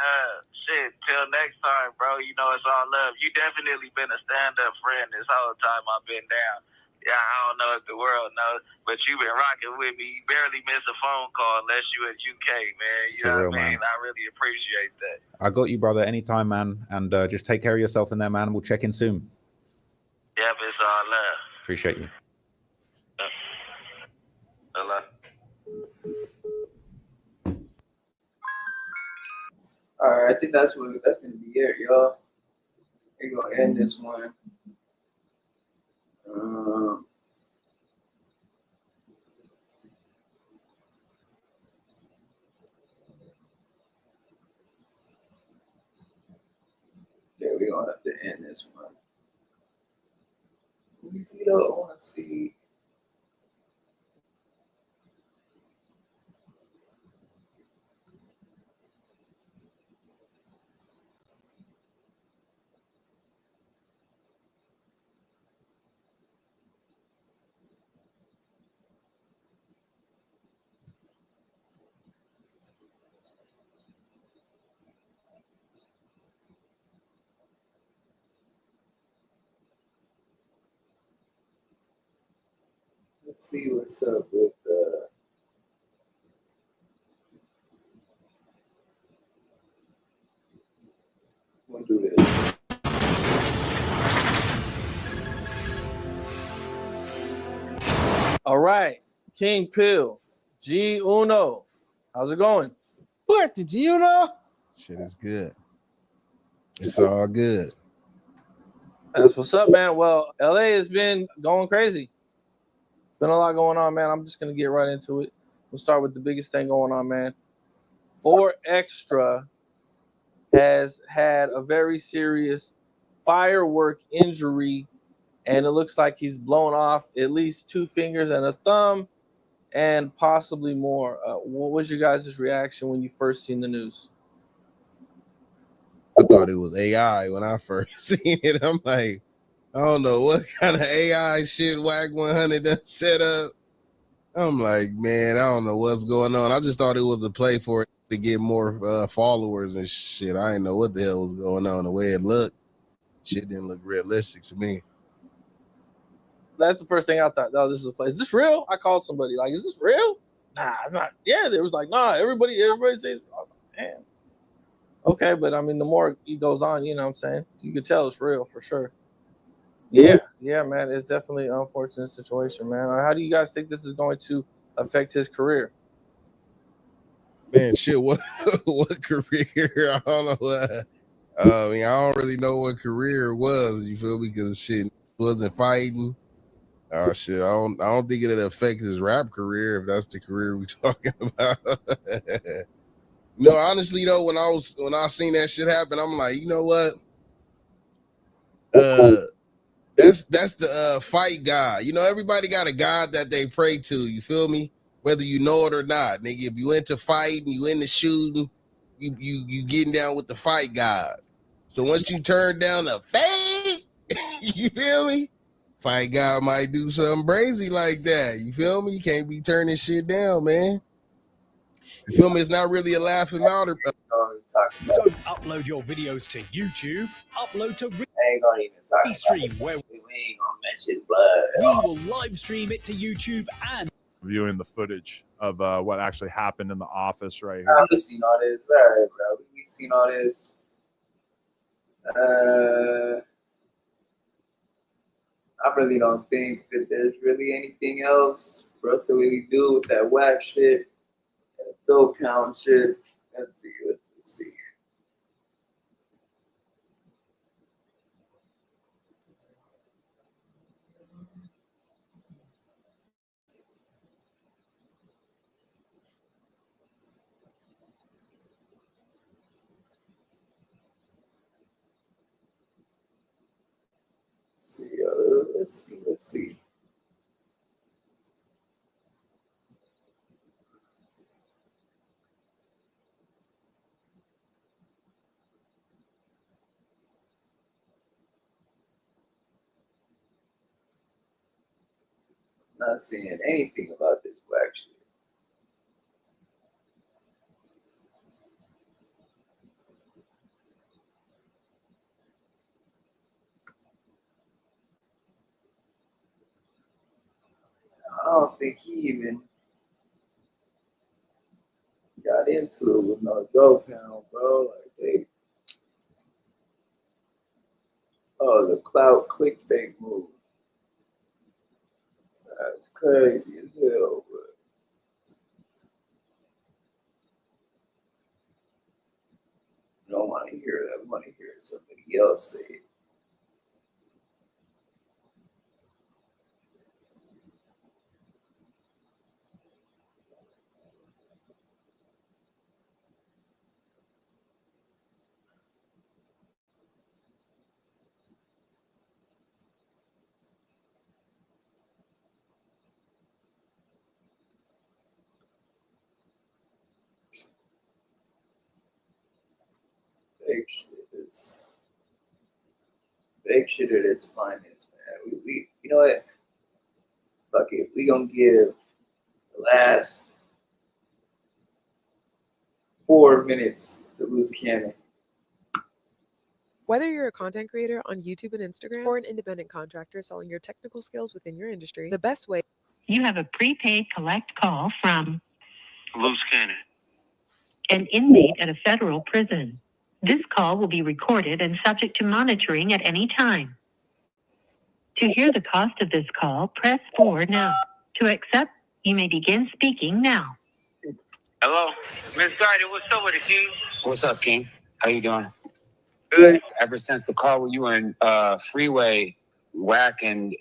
shit, till next time, bro. You know it's all love. You definitely been a stand-up friend this whole time I've been down. Yeah, I don't know if the world knows, but you been rocking with me. You barely miss a phone call unless you at UK, man. You For know real, what I mean? man. I really appreciate that. I got you, brother. Anytime, man. And just take care of yourself in there, man. We'll check in soon. Yep, it's all love. Appreciate you. Hello. All right, I think that's gonna be it, y'all. We're gonna end this one. Yeah, we're gonna have to end this one. Let me see though. I wanna see. Let's see what's up with we'll do this. All right, King Pill, G Uno, how's it going? What the G Uno? Shit is good. It's all good. That's what's up, man. Well, LA has been going crazy. It's been a lot going on, man. I'm just gonna get right into it. We'll start with the biggest thing going on, man. 4 Extra has had a very serious firework injury, and it looks like he's blown off at least 2 fingers and a thumb, and possibly more. What was your guys' reaction when you first seen the news? I thought it was AI when I first seen it. I'm like, I don't know what kind of AI shit Wack 100 done set up. I'm like, man, I don't know what's going on. I just thought it was a play for it to get more followers and shit. I didn't know what the hell was going on. The way it looked, shit didn't look realistic to me. That's the first thing I thought. Oh, this is a play. Is this real? I called somebody like, is this real? Nah, it's not. Yeah, there was like, nah, everybody says, I was like, damn. Okay, but I mean, the more it goes on, you know what I'm saying? You can tell it's real for sure. Yeah, man. It's definitely an unfortunate situation, man. How do you guys think this is going to affect his career? Man, shit, what career? I don't know what. I mean, I don't really know what career it was. You feel me? Because shit wasn't fighting. Oh shit, I don't think it'll affect his rap career if that's the career we're talking about. No, honestly though, when I seen that shit happen, I'm like, you know what? That's the fight God. You know, everybody got a God that they pray to. You feel me? Whether you know it or not, nigga. If you into fighting, you into shooting, you getting down with the fight God. So once you turn down the fade, you feel me? Fight God might do something crazy like that. You feel me? You can't be turning shit down, man. You feel me? It's not really a laughing matter. Don't upload your videos to YouTube. Upload to I ain't gonna even talk Restream, where we ain't gonna mention blood. we will live stream it to YouTube and Viewing the footage of what actually happened in the office right here. We've seen all this. All right, bro. We've seen all this. I really don't think that there's really anything else for us to really do with that whack shit and the dope pound shit. Let's see. Let's see. Not seeing anything about this whack shit. I don't think he even got into it with no dope pound, bro. Like the clout clickbait move. That's crazy as hell, bro. I don't want to hear that. I want to hear somebody else say it. Fake shit at its finest, man. We you know what? Fuck it. We gonna give the last 4 minutes to Loose Cannon. Whether you're a content creator on YouTube and Instagram or an independent contractor selling your technical skills within your industry, the best way. You have a prepaid collect call from Loose Cannon. an inmate at a federal prison. This call will be recorded and subject to monitoring at any time. To hear the cost of this call, press 4 now. To accept, you may begin speaking now. Hello, Miss Gardy, what's up with it, King? What's up, King? How you doing? Good. Ever since the car with you and Freeway, Wack, and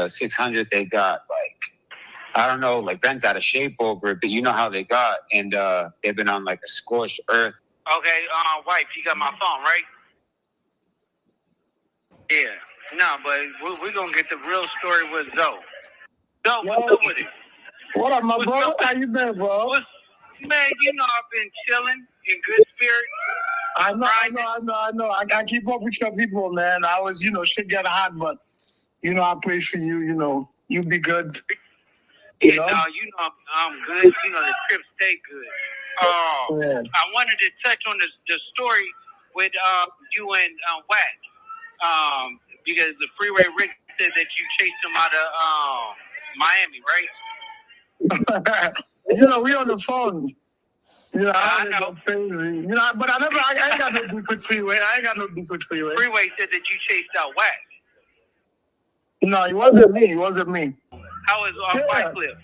600, they got I don't know, bent out of shape over it, but you know how they got, and they've been on a scorched earth. Okay, wife, you got my phone, right? Yeah. No, but we're gonna get the real story with Zoe. Zoe, what's up with it? What up, my brother? How you been, bro? Man, you know I've been chilling in good spirit. I know. I keep up with your people, man. I was, shit get hot, but, I pray for you, you be good. Yeah, no, I'm good. The trip stay good. Yeah. I wanted to touch on the story with you and Wack. Because the Freeway Rick said that you chased him out of Miami, right? We on the phone. I know. Crazy. But I ain't got no beef with Freeway. Freeway said that you chased out Wack. No, it wasn't me. How is White Cliff?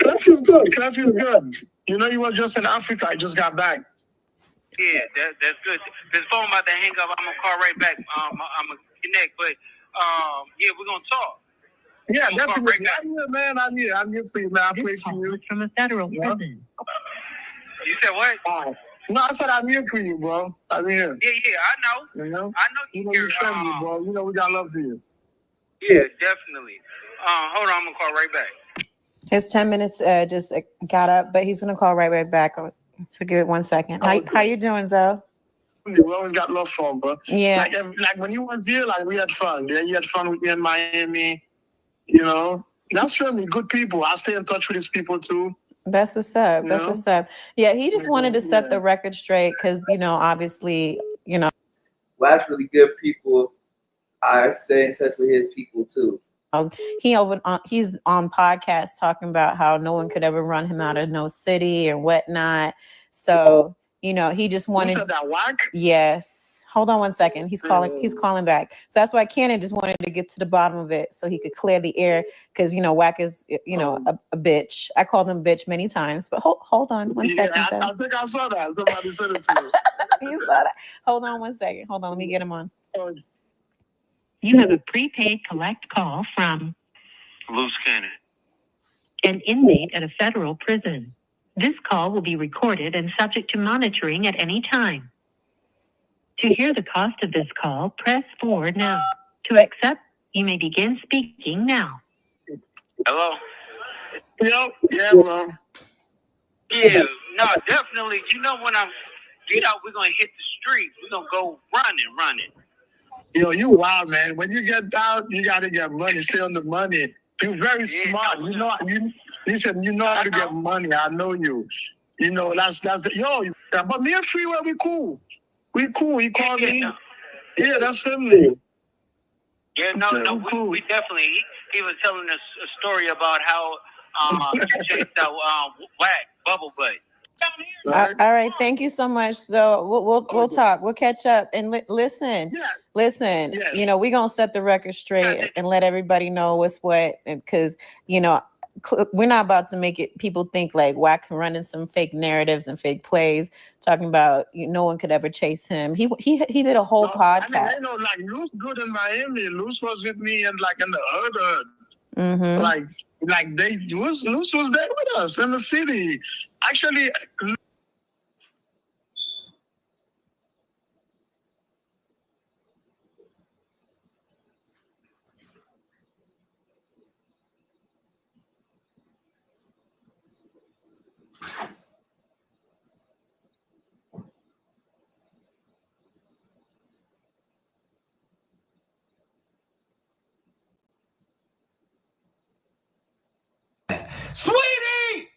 Cliff is good. He was just in Africa. I just got back. Yeah, that's good. This phone about to hang up. I'm gonna call right back. I'm gonna connect, but yeah, we're gonna talk. Yeah, definitely. I'm here, man. I'm here for you, man. I play for you. From a federal prison. You said what? No, I said I'm here for you, bro. I'm here. Yeah, I know. I know you here. You bro. We got love for you. Yeah, definitely. Hold on, I'm gonna call right back. His 10 minutes just got up, but he's gonna call right back. So give it 1 second. How you doing, Zoe? We always got love for him, bro. Yeah. Like when you was here, we had fun. Yeah, you had fun with me in Miami. That's really good people. I stay in touch with these people too. That's what's up. That's what's up. Yeah, he just wanted to set the record straight because, obviously, Wack's really good people. I stay in touch with his people too. he's on podcasts talking about how no one could ever run him out of no city and whatnot. So, he just wanted. You said that Wack? Yes. Hold on one second. He's calling back. So that's why Cannon just wanted to get to the bottom of it so he could clear the air because, Wack is, a bitch. I called him bitch many times, but hold on one second. I think I saw that. Somebody said it to you. You saw that. Hold on one second. Hold on. Let me get him on. You have a prepaid collect call from Loose Cannon. an inmate at a federal prison. This call will be recorded and subject to monitoring at any time. To hear the cost of this call, press 4 now. To accept, you may begin speaking now. Hello? Yeah, bro. Yeah, no, definitely. When I'm get out, we're gonna hit the streets. We're gonna go running. You wild, man. When you get down, you gotta get money. Stay on the money. You're very smart. Listen, you know how to get money. I know you. That's the but me and Freeway, we cool. We cool. He called me. Yeah, that's family. Yeah, we definitely. He was telling us a story about how you chased out Wack, Bubble Butt. All right, thank you so much. So we'll talk. We'll catch up and listen. Listen. Yes. We're gonna set the record straight and let everybody know what's what, because we're not about to make it people think like Wack running some fake narratives and fake plays, talking about no one could ever chase him. He did a whole podcast. Like Luce good in Miami. Luce was with me and like in the hood. Mm-hmm. Like Luce was there with us in the city. Actually, Sweetie!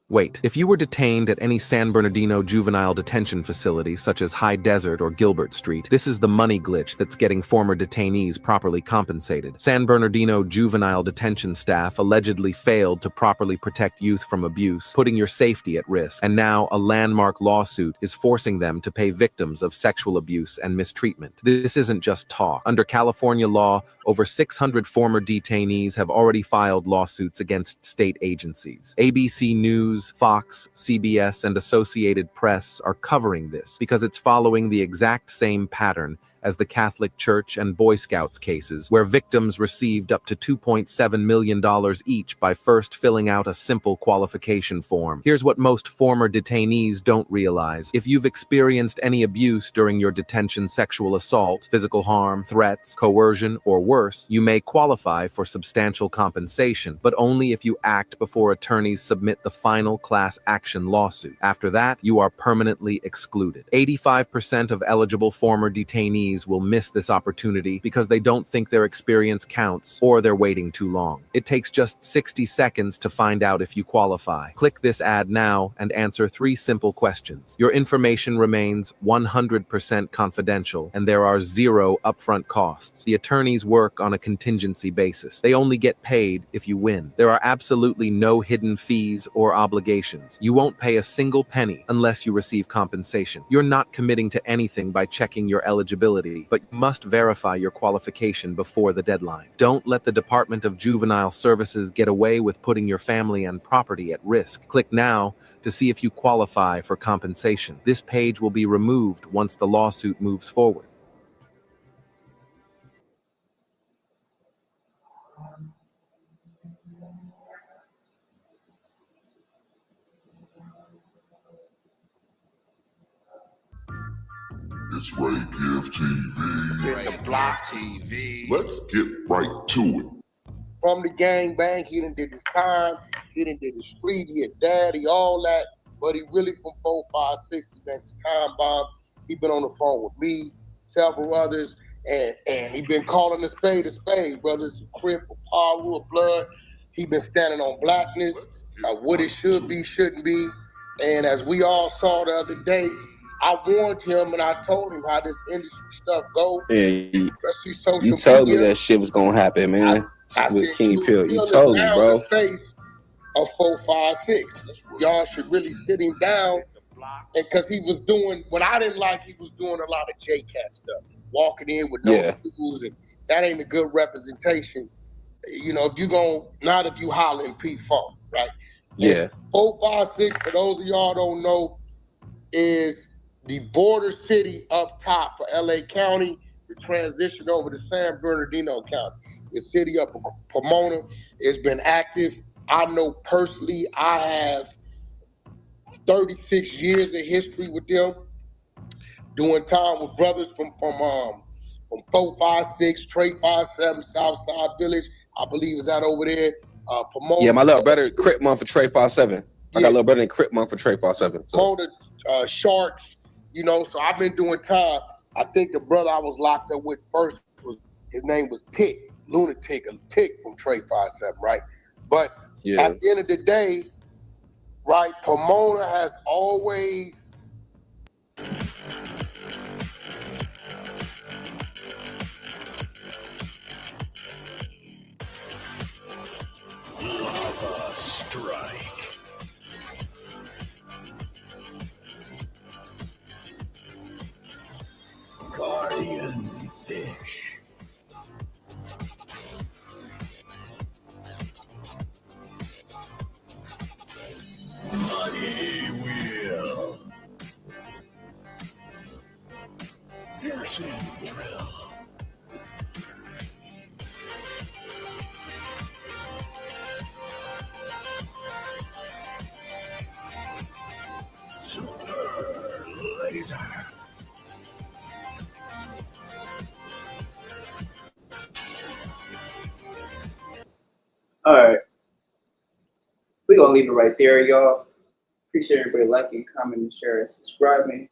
Wait, if you were detained at any San Bernardino juvenile detention facility, such as High Desert or Gilbert Street, this is the money glitch that's getting former detainees properly compensated. San Bernardino juvenile detention staff allegedly failed to properly protect youth from abuse, putting your safety at risk. And now a landmark lawsuit is forcing them to pay victims of sexual abuse and mistreatment. This isn't just talk. Under California law, over 600 former detainees have already filed lawsuits against state agencies. ABC News, Fox, CBS, and Associated Press are covering this because it's following the exact same pattern as the Catholic Church and Boy Scouts cases, where victims received up to $2.7 million each by first filling out a simple qualification form. Here's what most former detainees don't realize. If you've experienced any abuse during your detention, sexual assault, physical harm, threats, coercion, or worse, you may qualify for substantial compensation, but only if you act before attorneys submit the final class action lawsuit. After that, you are permanently excluded. 85% of eligible former detainees will miss this opportunity because they don't think their experience counts or they're waiting too long. It takes just 60 seconds to find out if you qualify. Click this ad now and answer 3 simple questions. Your information remains 100% confidential and there are 0 upfront costs. The attorneys work on a contingency basis. They only get paid if you win. There are absolutely no hidden fees or obligations. You won't pay a single penny unless you receive compensation. You're not committing to anything by checking your eligibility, but you must verify your qualification before the deadline. Don't let the Department of Juvenile Services get away with putting your family and property at risk. Click now to see if you qualify for compensation. This page will be removed once the lawsuit moves forward. It's Ray Give TV. Ray Block TV. Let's get right to it. From the gang bang, he done did his time, he done did his street, he a daddy, all that. But he really from 456, his name is Time Bomb. He been on the phone with me, several others, And he been calling a spade, whether it's a Crip, a Paru, a Blood. He been standing on blackness, what it should be, shouldn't be. And as we all saw the other day, I warned him and I told him how this industry stuff go, especially social You told me media. that shit was gonna happen, man. I With said, King Pill, you Pill is told me, now bro. the face of 456. Y'all should really sit him down. And because he was doing what I didn't like, he was doing a lot of J-Cat stuff, walking in with no shoes, and that ain't a good representation. You know, if you not if you hollering P-Funk, right? Yeah. 456, for those of y'all don't know, is the border city up top for LA County to transition over to San Bernardino County. The city of Pomona has been active. I know personally, I have 36 years of history with them, doing time with brothers from 456, Trey 57, Southside Village, I believe is that over there. Pomona. Yeah, my little brother Crip Month for Trey 57. I got a little brother named Crip Month for Trey 57. Pomona, Sharks, you know, so I've been doing time. I think the brother I was locked up with first his name was Tick, Lunatic, a Tick from Trey 57, right? But at the end of the day, right, Pomona has always Lava Strike. Guardian Fish. Money Wheel. Piercing Drill. Super Laser. All right. We're going to leave it right there, y'all. Appreciate everybody liking, commenting, sharing, and subscribing.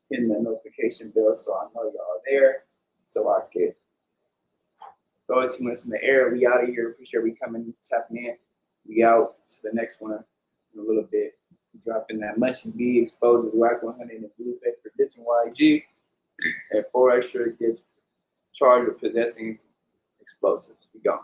Hitting the notification bell so I know y'all are there. So I can throw 2 minutes in the air. We out of here. Appreciate everybody coming, tapping in. We out to the next one in a little bit. Dropping that Munchie B, exposed with Wack 100 and Blueface for dissing YG. And 4 Extra gets charged with possessing explosives. We gone.